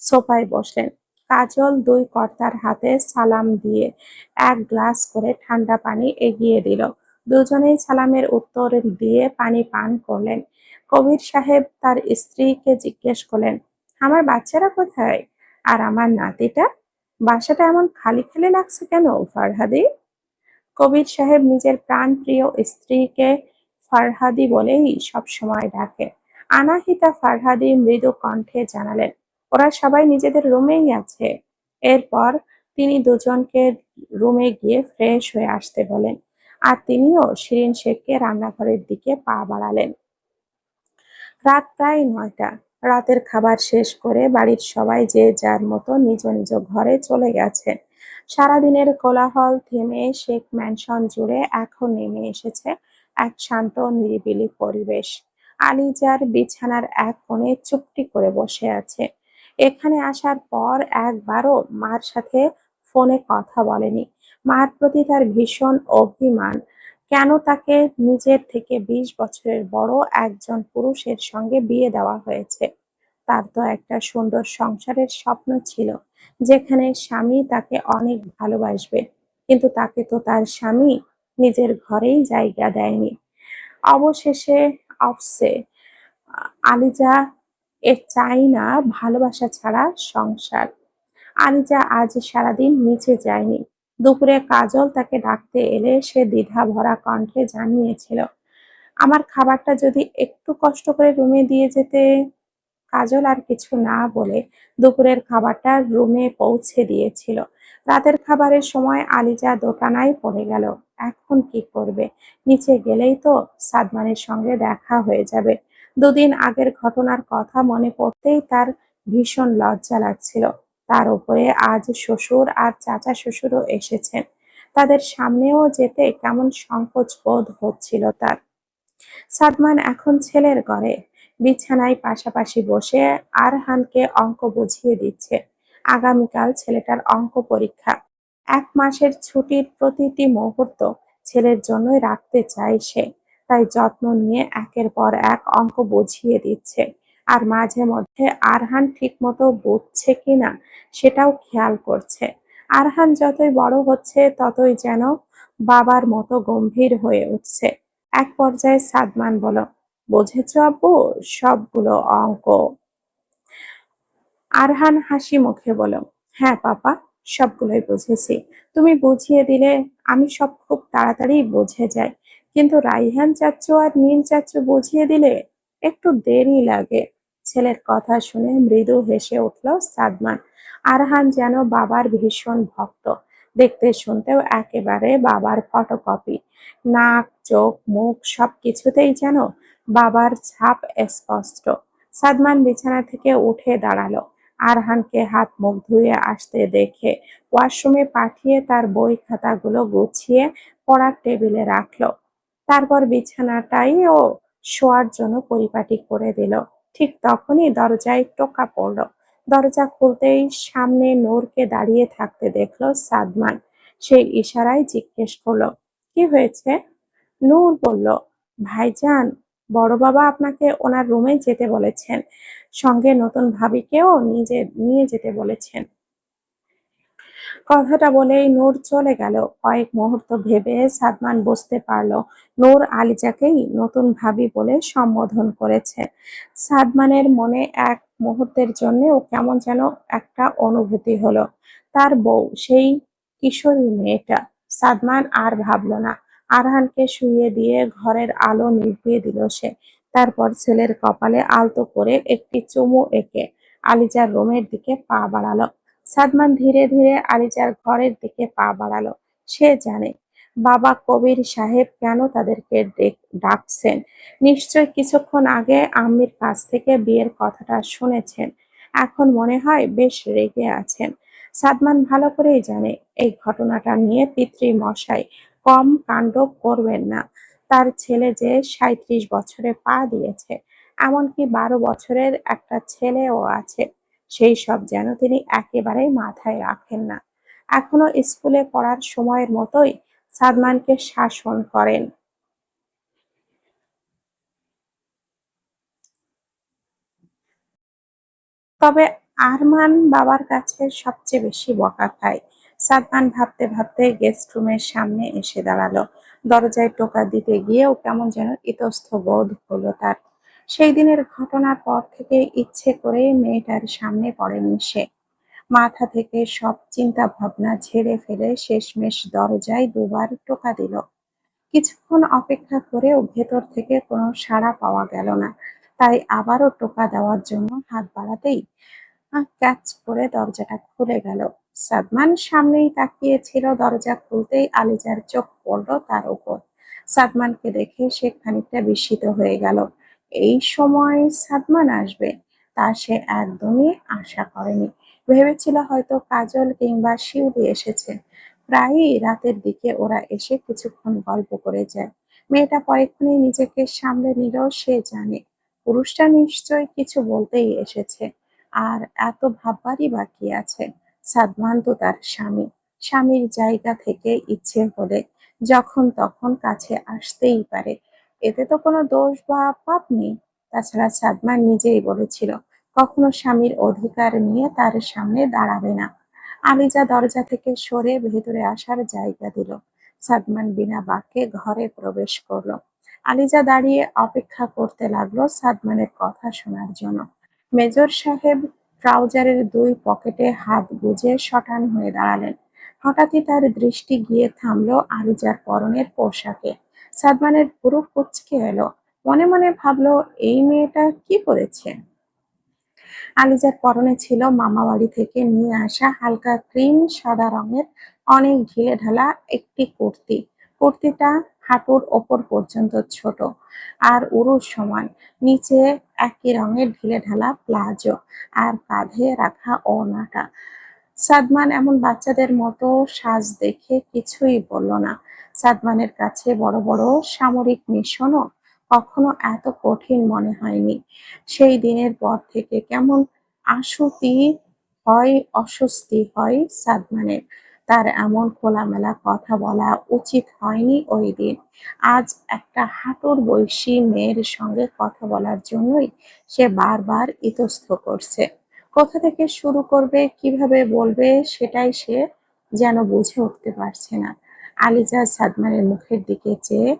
সোফায় বসলেন। কাজল দুই কর্তার হাতে সালাম দিয়ে এক গ্লাস করে ঠান্ডা পানি এগিয়ে দিল। দুজনেই সালামের উত্তর দিয়ে পানি পান করলেন। কবির সাহেব তার স্ত্রীকে জিজ্ঞেস করলেন, আমার বাচ্চারা কোথায়? আর আমার নাতিটা? বাসাটা এমন খালি খালি লাগছে কেন ফারহাদি? কবির সাহেব নিজের প্রাণপ্রিয় স্ত্রীকে ফারহাদি বলেই সবসময় ডাকে। আনাহিতা ফারহাদি মৃদু কণ্ঠে জানালেন, ওরা সবাই নিজেদের রুমেই আছে। এরপর তিনি দুজনকে রুমে গিয়ে ফ্রেশ হয়ে আসতে বলেন, আর তিনিও শিরিন শেখকে রান্নাঘরের দিকে পা বাড়ালেন। রাত প্রায় ৯টা। রাতের খাবার শেষ করে বাড়ির সবাই যে যার মতো নিজ নিজ ঘরে চলে গেছে। সারাদিনের কোলাহল থেমে শেখ ম্যানশন জুড়ে এখন নেমে এসেছে এক শান্ত নিরিবিলি পরিবেশ। আলিজার বিছানার এক কোণে চুপটি করে বসে আছে। এখানে আসার পর একবারও মার সাথে ফোনে কথা বলেনি। মার প্রতি তার ভীষণ অভিমান। কেন তাকে নিজের থেকে ২০ বছরের বড় একজন পুরুষের সঙ্গে বিয়ে দেওয়া হয়েছে? তার তো একটা সুন্দর সংসারের স্বপ্ন ছিল, যেখানে স্বামী তাকে অনেক ভালোবাসবে। কিন্তু তাকে তো তার স্বামী নিজের ঘরেই জায়গা দেয়নি। অবশেষে অফসে আলিজা চাই না ভালোবাসা ছাড়া সংসার। আলিজা আজ সারাদিন নিচে যায়নি। দুপুরে কাজল তাকে ডাকতে এলে সে দ্বিধা ভরা কণ্ঠে জানিয়েছিল, আমার খাবারটা যদি একটু কষ্ট করে রুমে দিয়ে যেতে। কাজল আর কিছু না বলে দুপুরের খাবারটা রুমে পৌঁছে দিয়েছিল। রাতের খাবারের সময় আলিজা দোটানায় পড়ে গেল। এখন কি করবে? নিচে গেলেই তো সাদমানের সঙ্গে দেখা হয়ে যাবে। দুদিন আগের ঘটনার কথা মনে পড়তেই তার ভীষণ লজ্জা লাগছিল। তার উপরে আজ শ্বশুর আর চাচা শ্বশুরও এসেছেন। তাদের সামনেও যেতে কেমন সংকোচ বোধ হচ্ছিল তার। সাদমান এখন ছেলের ঘরে বিছানায় পাশাপাশি বসে আরহানকে অঙ্ক বুঝিয়ে দিচ্ছে। আগামীকাল ছেলেটার অঙ্ক পরীক্ষা। ১ মাসের ছুটির প্রতিটি মুহূর্ত ছেলের জন্যই রাখতে চায় সে। তাই যত্ন নিয়ে একের পর এক অঙ্ক বুঝিয়ে দিচ্ছে। আর মাঝে মধ্যে আরহান ঠিকমতো বুঝছে কিনা সেটাও খেয়াল করছে। আরহান যতই বড় হচ্ছে ততই যেন বাবার মতো গম্ভীর হয়ে উঠছে। এক পর্যায়ে সাদমান বলল, বুঝেছো আব্বু সবগুলো অঙ্ক? আরহান হাসি মুখে বলল, হ্যাঁ পাপা, সবগুলোই বুঝেছি। তুমি বুঝিয়ে দিলে আমি সব খুব তাড়াতাড়ি বুঝে যাই। কিন্তু রাইহান চাচ্চু আর নীল চাচ্চু বুঝিয়ে দিলে একটু দেরি লাগে। ছেলের কথা শুনে মৃদু হেসে উঠল সাদমান। আরহান যেন বাবার ভীষণ ভক্ত। দেখতে শুনতেও একেবারে বাবার ফটোকপি। নাক, চোখ, মুখ সবকিছুতেই যেন বাবার ছাপ স্পষ্ট। সাদমান বিছানা থেকে উঠে দাঁড়ালো। আরহানকে হাত মুখ ধুয়ে আসতে দেখে ওয়াশরুমে পাঠিয়ে তার বই খাতাগুলো গুছিয়ে পড়ার টেবিলে রাখলো। তারপর বিছানাটাই ও শোয়ার জন্য পরিপাটি করে দিল। ঠিক তখনই দরজায় টোকা পড়ল। দরজা খুলতেই সামনে নূরকে দাঁড়িয়ে থাকতে দেখলো সাদমান। সেই ইশারায় জিজ্ঞেস করলো, কি হয়েছে? নূর বলল, ভাইজান, বড় বাবা আপনাকে ওনার রুমে যেতে বলেছেন। সঙ্গে নতুন ভাবিকেও নিয়ে যেতে বলেছেন। কথাটা বলেই নূর চলে গেল। কয়েক মুহূর্ত ভেবে সাদমান বুঝতে পারল নূর আলিজাকেই নতুন ভাবি বলে সম্বোধন করেছে। সাদমানের মনে এক মুহূর্তের জন্যও কেমন যেন একটা অনুভূতি হলো। তার বউ, সেই কিশোরী মেয়েটা। সাদমান আর ভাবল না। আরহানকে শুইয়ে দিয়ে ঘরের আলো নিভিয়ে দিল সে। তারপর ছেলের কপালে আলতো করে একটি চুমু এঁকে আলিজার রুমের দিকে পা বাড়ালো। সাদমান ধীরে ধীরে আলিজার ঘরের দিকে পা বাড়ালো। সে জানে বাবা কবির সাহেব কেন তাদেরকে ডাকছেন। নিশ্চয় কিছুক্ষণ আগে আম্মির কাছ থেকে বিয়ের কথাটা শুনেছেন। এখন মনে হয় বেশ রেগে আছেন। সাদমান ভালো করেই জানে এই ঘটনাটা নিয়ে পিতৃমশাই কম কাণ্ড করবেন না। তার ছেলে যে ৩৭ বছরে পা দিয়েছে, এমনকি ১২ বছরের একটা ছেলেও আছে, সেই সব যেন তিনি একেবারেই মাথায় রাখেন না। এখনো স্কুলে পড়ার সময়ের মতোই সাদমানকে শাসন করেন। তবে আরমান বাবার কাছে সবচেয়ে বেশি বকা খায়। সাদমান ভাবতে ভাবতে গেস্ট রুমের সামনে এসে দাঁড়ালো। দরজায় টোকা দিতে গিয়েও কেমন যেন ইতস্ত বোধ হলো তার। সেই দিনের ঘটনার পর থেকে ইচ্ছে করে মেয়েটার সামনে পড়েনি সে। মাথা থেকে সব চিন্তা ভাবনা ঝেড়ে ফেলে শেষমেশ দরজায় দুবার টোকা দিল। কিছুক্ষণ অপেক্ষা করেও ভেতর থেকে কোনো সাড়া পাওয়া গেল না। তাই আবারও টোকা দেওয়ার জন্য হাত বাড়াতেই ক্যাচ করে দরজাটা খুলে গেল। সাদমান সামনেই তাকিয়েছিল। দরজা খুলতেই আলিজার চোখ পড়ল তার উপর। সাদমানকে দেখে সে খানিকটা বিস্মিত হয়ে গেল। এই সময় সাদমান আসবে তা সে একদমই আশা করেনি। ভেবেছিল হয়তো কাজল কিংবা শিউলি এসেছে। প্রায়ই রাতের দিকে ওরা এসে কিছুক্ষণ গল্প করে যায়। মেয়েটা পরেক্ষণেই নিজেকে সামলে নিল। সে জানে পুরুষটা নিশ্চয়ই কিছু বলতেই এসেছে। আর এত ভাববারই বাকি আছে। সাদমান তো তার স্বামী। স্বামীর জায়গা থেকে ইচ্ছে হলে যখন তখন কাছে আসতেই পারে। এতে তো কোনো দোষ বা পাপ নেই। তাছাড়া সাদমান নিজেই বলেছিল কখনো স্বামীর অধিকার নিয়ে তার সামনে দাঁড়াবে না। আলিজা দরজা থেকে সরে ভেতরে আসার জায়গা দিল। সাদমান বিনা বাক্যে ঘরে প্রবেশ করলো। আলিজা দাঁড়িয়ে অপেক্ষা করতে লাগলো সাদমানের কথা শোনার জন্য। মেজর সাহেব ট্রাউজারের দুই পকেটে হাত গুজে শটান হয়ে দাঁড়ালেন। হঠাৎই তার দৃষ্টি গিয়ে থামলো আলিজার পরনের পোশাকে। সাদমানের পুরো কুঁচকে এলো। মনে মনে ভাবলো এই মেয়েটা কি পরেছে। আলিজার পরনে ছিল মামাবাড়ি থেকে নিয়ে আসা হালকা ক্রিম সাদা রঙের অনেক ঢিলেঢালা একটি কুর্তি। কুর্তিটা হাঁটুর ওপর পর্যন্ত ছোট আর উরুর সমান। নিচে একই রঙের ঢিলেঢালা প্লাজো আর কাঁধে রাখা ওড়নাটা। সাদমান এমন বাচ্চাদের মতো সাজ দেখে কিছুই বলল না। সাদমানের কাছে বড় বড় সামরিক মিশনও কখনো এত কঠিন মনে হয়নি। সেই দিনের পর থেকে কেমন আশুতি হয়, অস্বস্তি হয় সাদমানের। তার এমন খোলামেলা কথা বলা উচিত হয়নি ওই দিন। আজ একটা হাঁটুর বয়সী মেয়ের সঙ্গে কথা বলার জন্যই সে বারবার ইতস্ত করছে। কোথা থেকে শুরু করবে, কিভাবে বলবে সেটাই সে যেন বুঝে উঠতে পারছে না। আলিজা সাদমানের মুখের দিকে চেয়ে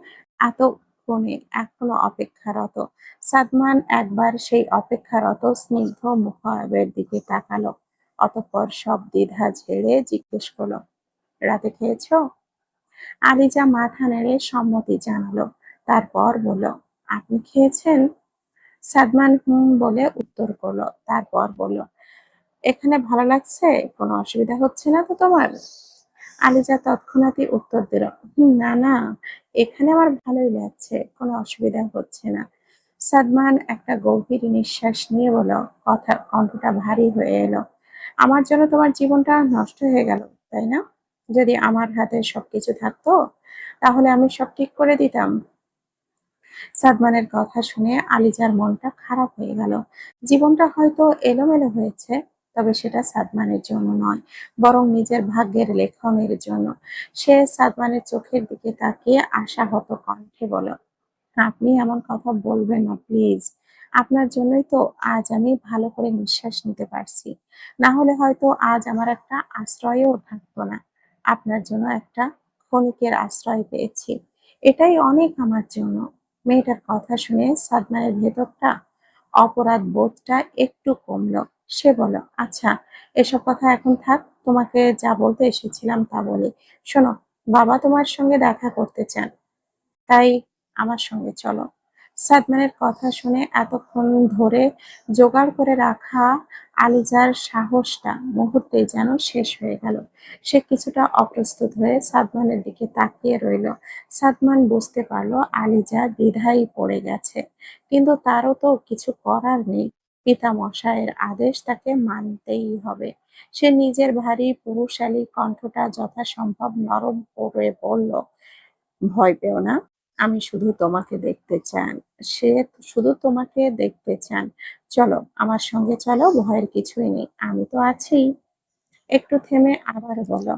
এতক্ষণে এখনো অপেক্ষারত। সাদমান একবার সেই অপেক্ষারত স্নিগ্ধ মুখায়বের দিকে তাকালো। অতঃপর সব দ্বিধা ঝেড়ে জিজ্ঞেস করলো, রাতে খেয়েছো? আলিজা মাথা নেড়ে সম্মতি জানালো। তারপর বলল, আপনি খেয়েছেন? সাদমান হুম বলে উত্তর করলো। তারপর বলল, এখানে ভালো লাগছে? কোনো অসুবিধা হচ্ছে না তো তোমার? আলিজা তৎক্ষণাৎই উত্তর দিল, না না, এখানে আমার ভালোই লাগছে, কোনো অসুবিধা হচ্ছে না। সাদমান একটা গভীর নিঃশ্বাস নিয়ে বলল, কথার কণ্ঠটা ভারী হয়ে এলো, আমার জন্য তোমার জীবনটা নষ্ট হয়ে গেল, তাই না? যদি আমার হাতে সবকিছু থাকতো তাহলে আমি সব ঠিক করে দিতাম। সাদমানের কথা শুনে আলিজার মনটা খারাপ হয়ে গেল। জীবনটা হয়তো এলোমেলো হয়েছে, তবে সেটা সাদমানের জন্য নয়, বরং নিজের ভাগ্যের লেখনের জন্য। সে সাদমানের চোখের দিকে তাকিয়ে আশাহত কণ্ঠে বলল, আপনি এমন কথা বলবেন না প্লিজ। আপনার জন্যই তো আজ আমি ভালো করে নিঃশ্বাস নিতে পারছি। না হলে হয়তো আজ আমার একটা আশ্রয়ও থাকতো না। আপনার জন্য একটা ক্ষণিকের আশ্রয় পেয়েছি। এটাই অনেক আমার জন্য। মেয়েটার কথা শুনে সাদমানের ভেতরটা অপরাধ বোধটা একটু কমলো। সে বলল, আচ্ছা, এসব কথা এখন থাক, তোমাকে যা বলতে এসেছিলাম তা বলি। শোনো, বাবা তোমার সঙ্গে দেখা করতে চান, তাই আমার সঙ্গে চলো। সাদমানের কথা শুনে এতক্ষণ ধরে জোগাড় করে রাখা আলিজার সাহসটা মুহূর্তেই যেন শেষ হয়ে গেল। সে কিছুটা অপ্রস্তুত হয়ে সাদমানের দিকে তাকিয়ে রইল। সাদমান বুঝতে পারলো আলিজা দ্বিধায় পড়ে গেছে, কিন্তু তারও তো কিছু করার নেই। পিতামশায়ের আদেশ তাকে মানতেই হবে। সে নিজের ভারী পুরুষালী কণ্ঠটা যথাসম্ভব নরম করে বলল, ভয় পেও না। আমি শুধু তোমাকে দেখতে চান। সে শুধু তোমাকে দেখতে চান। চলো, আমার সঙ্গে চলো, ভয়ের কিছুই নেই। আমি তো আছিই। একটু থেমে আবার বলো,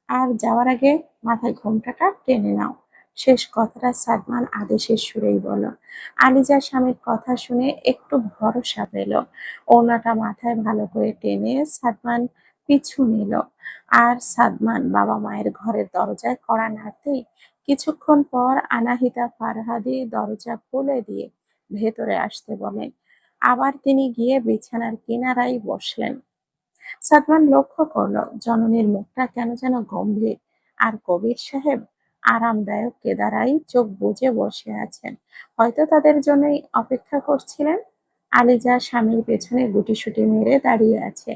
আর যাওয়ার আগে মাথায় ঘোমটাটা টেনে নাও। শেষ কথাটা সাদমান আদেশের সুরেই বলল। আলিজা স্বামীর কথা শুনে একটু ভরসা পেল। ওড়নাটা মাথায় ভালো করে টেনে সাদমান পিছু নিল। আর সাদমান বাবা মায়ের ঘরের দরজায় কড়া নাড়তেই কিছুক্ষণ পর আনাহিতা ফারহাদি দরজা খুলে দিয়ে ভেতরে আসতে বলেন। আবার তিনি গিয়ে বিছানার কিনারায় বসলেন। সাদমান লক্ষ্য করল জননীর মুখটা কেন যেন গম্ভীর, আর কবির সাহেব আরামদায়ক কেদারায় চোখ বুজে বসে আছেন। হয়তো তাদের জন্যই অপেক্ষা করছিলেন। আলিজা স্বামীর পেছনে গুটিসুটি মেরে দাঁড়িয়ে আছে।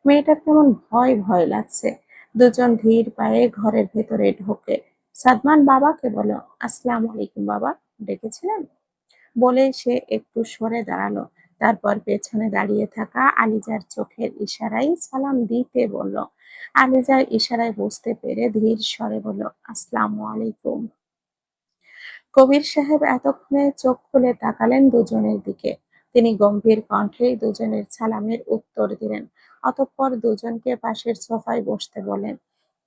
মেয়েটার কেমন ভয় ভয় লাগছে। দুজন ধীর পায়ে ঘরের ভেতরে ঢোকে। সাদমান বাবাকে বলল, আসসালামু আলাইকুম বাবা, ডেকেছিলেন? বলে সে একটু সরে দাঁড়ালো। তারপর পেছনে দাঁড়িয়ে থাকা আলিজার চোখের ইশারায় সালাম দিতে বলল। আলিজার ইশারায় বুঝতে পেরে ধীর স্বরে বলল, আসসালামু আলাইকুম। কবির সাহেব এতক্ষণে চোখ খুলে তাকালেন দুজনের দিকে। তিনি গম্ভীর কণ্ঠেই দুজনের সালামের উত্তর দিলেন। অতঃপর দুজনকে পাশের সোফায় বসতে বলেন।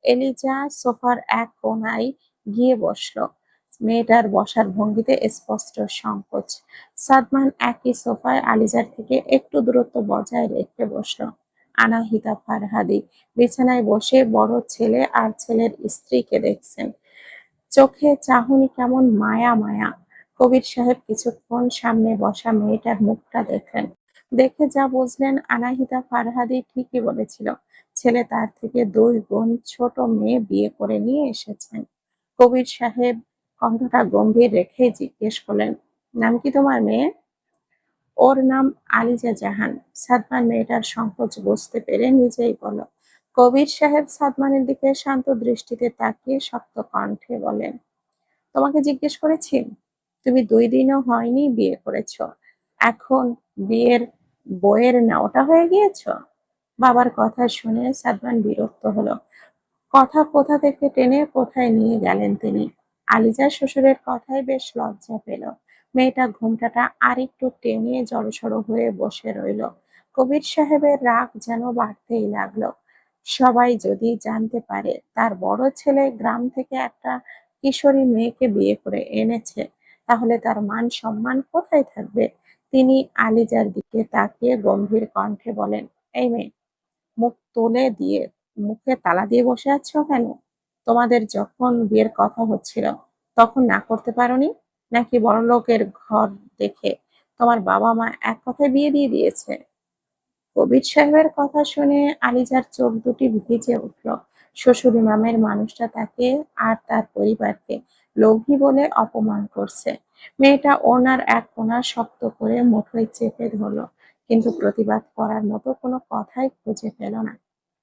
এলিজা সোফার এক কোণায় গিয়ে বসল। মেয়েটার বসার ভঙ্গিতে স্পষ্ট সংকোচ। সাদমান একই সোফায় আলিজার থেকে একটু দূরত্ব বজায় রেখে বসল। আনাহিতা ফারহাদি বিছানায় বসে বড় ছেলে আর ছেলের স্ত্রীকে দেখছেন। চোখে চাহনি কেমন মায়া মায়া। কবির সাহেব কিছুক্ষণ সামনে বসা মেয়েটার মুখটা দেখলেন। দেখে যা বুঝলেন, আনাহিতা ফারহাদি ঠিকই বলেছিল। ছেলে তার থেকে 2 গুণ ছোট মেয়ে বিয়ে করে নিয়ে এসেছেন। কবির সাহেব কণ্ঠটা গম্ভীর রেখেই জিজ্ঞেস করলেন, নাম কি তোমার মেয়ে? ওর নাম আলিজা জাহান। সাদমান মেয়েটার সংকোচ বুঝতে পেরে নিজেই বলল। কবির সাহেব সাদমানের দিকে শান্ত দৃষ্টিতে তাকিয়ে শক্ত কণ্ঠে বলেন, তোমাকে জিজ্ঞেস করেছি? তুমি 2 দিনও হয়নি বিয়ে করেছো, এখন বিয়ের বইয়ের নেওয়াটা হয়ে গিয়েছো? বাবার কথা শুনে সাদমান বিরক্ত হলো। কথা কোথা থেকে টেনে কোথায় নিয়ে গেলেন তিনি। আলিজার শ্বশুরের কথায় বেশ লজ্জা পেল। মেয়েটা ঘোমটাটা আরেকটু টেনে জড়সড় হয়ে বসে রইল। কবির সাহেবের রাগ যেন বাড়তেই লাগলো। সবাই যদি জানতে পারে তার বড় ছেলে গ্রাম থেকে একটা কিশোরী মেয়েকে বিয়ে করে এনেছে, তাহলে তার মান সম্মান কোথায় থাকবে? তিনি আলিজার দিকে তাকিয়ে গম্ভীর কণ্ঠে বলেন, এই মেয়ে, মুখ তুলে দিয়ে মুখে তালা দিয়ে বসে আছো কেন? তোমাদের যখন বিয়ের কথা হচ্ছিল তখন না করতে পারোনি? নাকি বড়লোকের ঘর দেখে তোমার বাবা মা এক কথায় বিয়ে দিয়ে দিয়েছে? কবির সাহেবের কথা শুনে আলিজার চোখ দুটি ভিজে উঠল। শ্বশুর নামের মানুষটা তাকে আর তার পরিবারকে লোভী বলে অপমান করছে। মেয়েটা ওনার এক কোণা শক্ত করে মুঠোয় চেপে ধরল, কিন্তু প্রতিবাদ করার মতো কোনো কথাই খুঁজে পেল না।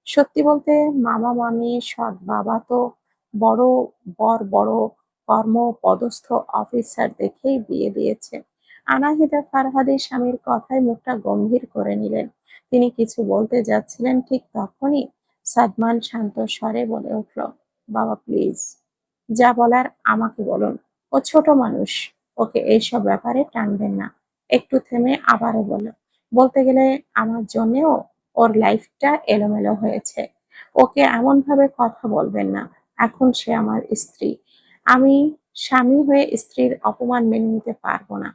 সত্যি বলতে মামা মামি সৎ বাবা তো বড় বড় কর্মপদস্থ অফিসার দেখেই বিয়ে দিয়েছে। আনাহিতা ফারহাদের স্বামীর কথায় মুখটা গম্ভীর করে নিলেন। তিনি কিছু বলতে যাচ্ছিলেন, ঠিক তখনই সাদমান শান্ত স্বরে বলে উঠল, বাবা প্লিজ, যা বলার আমাকে বলুন। ও ছোট মানুষ, ওকে এইসব ব্যাপারে টানবেন না। একটু থেমে আবারও বলল, বলতে গেলে আমার জন্যেও ওর লাইফটা এলোমেলো হয়েছে। ওকে এমন ভাবে কথা বলবেন না। এখন সে আমার স্ত্রী। আমি স্বামী হয়ে স্ত্রীর অপমান মেনে নিতে পারবো না।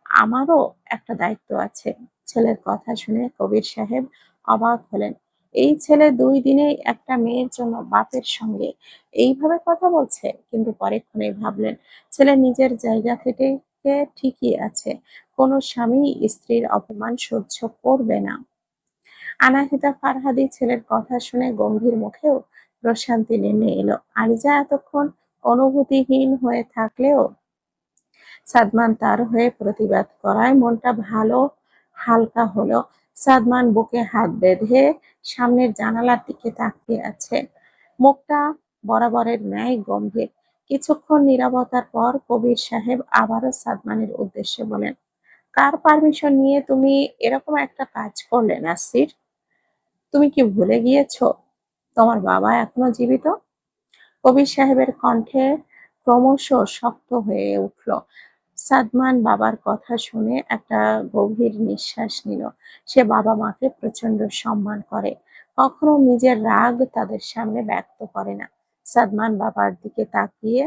আমারও একটা দায়িত্ব আছে। ছেলের কথা শুনে কবির সাহেব অবাক হলেন। এই ছেলে 2 দিনেই একটা মেয়ের জন্য বাপের সঙ্গে এইভাবে কথা বলছে। কিন্তু পরেক্ষণেই ভাবলেন, ছেলে নিজের জায়গা থেকে ঠিকই আছে। কোনো স্বামী স্ত্রীর অপমান সহ্য করবে না। আনাহিতা ফারহাদি ছেলের কথা শুনে গম্ভীর মুখেও প্রশান্তি নেমে এলো। আলিজা এতক্ষণ অনুভূতিহীন হয়ে থাকলেও সাদমান তার হয়ে প্রতিবাদ করায় মনটা ভালো হালকা হলো। সাদমান বুকে হাত বেঁধে সামনের জানালার দিকে তাকিয়ে আছে। মুখটা বরাবরের ন্যায় গম্ভীর। কিছুক্ষণ নীরবতার পর কবির সাহেব আবারও সাদমানের উদ্দেশ্যে বলেন, কার পারমিশন নিয়ে তুমি এরকম একটা কাজ করলে নাসির? তুমি কি ভুলে গিয়েছো তোমার বাবা এখনো জীবিত? কবির সাহেবের কণ্ঠে ক্রমশ শক্ত হয়ে উঠল। সাদমান বাবার কথা শুনে একটা গভীর নিঃশ্বাস নিল। সে বাবা মাকে প্রচন্ড সম্মান করে, কখনো নিজের রাগ তাদের সামনে ব্যক্ত করে না। সাদমান বাবার দিকে তাকিয়ে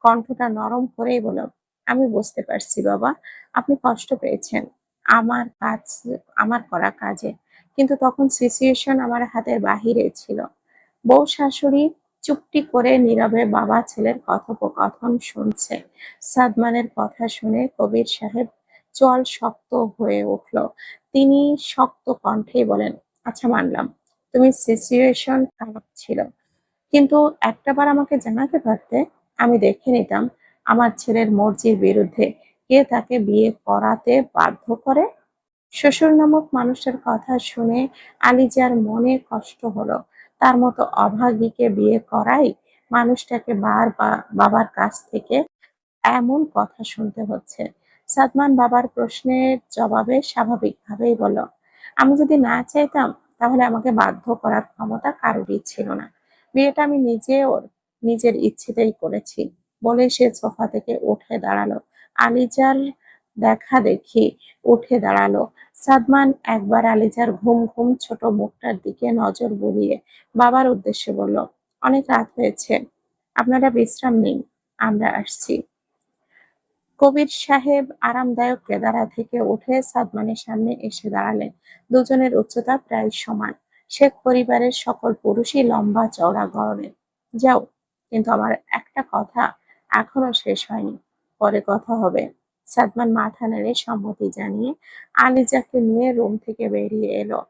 কণ্ঠটা নরম করেই বলল, "আমি বুঝতে পারছি বাবা, আপনি কষ্ট পেয়েছেন আমার কাজ আমার করা কাজে। কিন্তু তখন সিচুয়েশন আমার হাতের বাহিরে ছিল।" বউ শাশুড়ি চুপটি করে নীরবে বাবা ছেলের কথোপকথন শুনছে। সাদমানের কথা শুনে কবির সাহেব চোয়াল শক্ত হয়ে উঠল। তিনি শক্ত কণ্ঠেই বলেন, "আচ্ছা মানলাম, তুমি সিচুয়েশন খারাপ ছিল। কিন্তু একটাবার আমাকে জানাতে পারতে, আমি দেখে নিতাম আমার ছেলের মর্জির বিরুদ্ধে কে তাকে বিয়ে করাতে বাধ্য করে।" শ্বশুর নামক মানুষটার কথা শুনে আলিজার মনে কষ্ট হলো। তার মতো অভাগীকে বিয়ে করাই মানুষটাকে বাবার কাছ থেকে এমন কথা শুনতে হচ্ছে। সাদমান বাবার প্রশ্নের জবাবে স্বাভাবিকভাবেই বলল, "আমি যদি না চাইতাম তাহলে আমাকে বাধ্য করার ক্ষমতা কারোরই ছিল না। বিয়েটা আমি নিজের ইচ্ছেতেই করেছি।" বলে সে সোফা থেকে উঠে দাঁড়ালো। আলিজার দেখা দেখি উঠে দাঁড়ালো। সাদমান একবার আলিজার ঘুম ঘুম ছোট মুখটার দিকে নজর বুলিয়ে বাবার উদ্দেশ্যে বলল, "অনেক রাত হয়েছে, আপনারা বিশ্রাম নিন, আমরা আসছি।" কবির সাহেব আরামদায়ক কেদারা থেকে উঠে সাদমানের সামনে এসে দাঁড়ালেন। দুজনের উচ্চতা প্রায় সমান। শেখ পরিবারের সকল পুরুষই লম্বা চওড়া গড়নের। যাও, কিন্তু আমার একটা কথা এখনো শেষ হয়নি, পরে কথা হবে। সাদমান মাথা নেড়ে সম্মতি জানিয়ে আলিজাকে নিয়ে রুম থেকে বেরিয়ে এলো।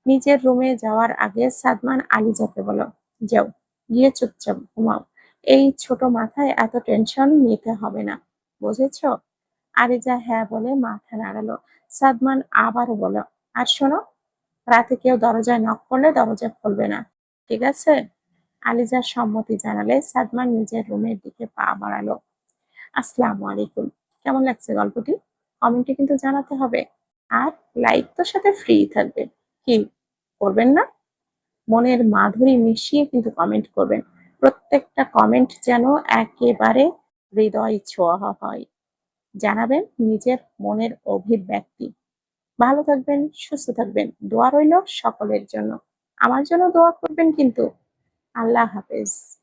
নিজের রুমে যাওয়ার আগে সাদমান আলিজাকে বলল, যাও, গিয়ে চুপচাপ ঘুমাও। এই ছোট মাথায় এত টেনশন নিতে হবে না, বুঝেছো? আলিজা হ্যাঁ বলে মাথা নাড়ালো। সাদমান আবারও বলল, আর শোনো, রাতে কেউ দরজায় নক করলে দরজা খুলবে না, ঠিক আছে? আলিজা সম্মতি জানালে সাদমান নিজের রুমের দিকে পা বাড়ালো। আসসালামু আলাইকুম। কেমন লাগছে গল্পটি? কমেন্টে কিন্তু জানাতে হবে। আর লাইক তো সাথে ফ্রি থাকবে। কি করবেন না? মনের মাধুরী মিশিয়ে কিন্তু কমেন্ট করবেন। প্রত্যেকটা কমেন্ট যেন একেবারে হৃদয় ছোঁয়া হয়। জানাবেন নিজের মনের অভিব্যক্তি। ভালো থাকবেন, সুস্থ থাকবেন। দোয়া রইল সকলের জন্য। আমার জন্য দোয়া করবেন কিন্তু। আল্লাহ হাফেজ।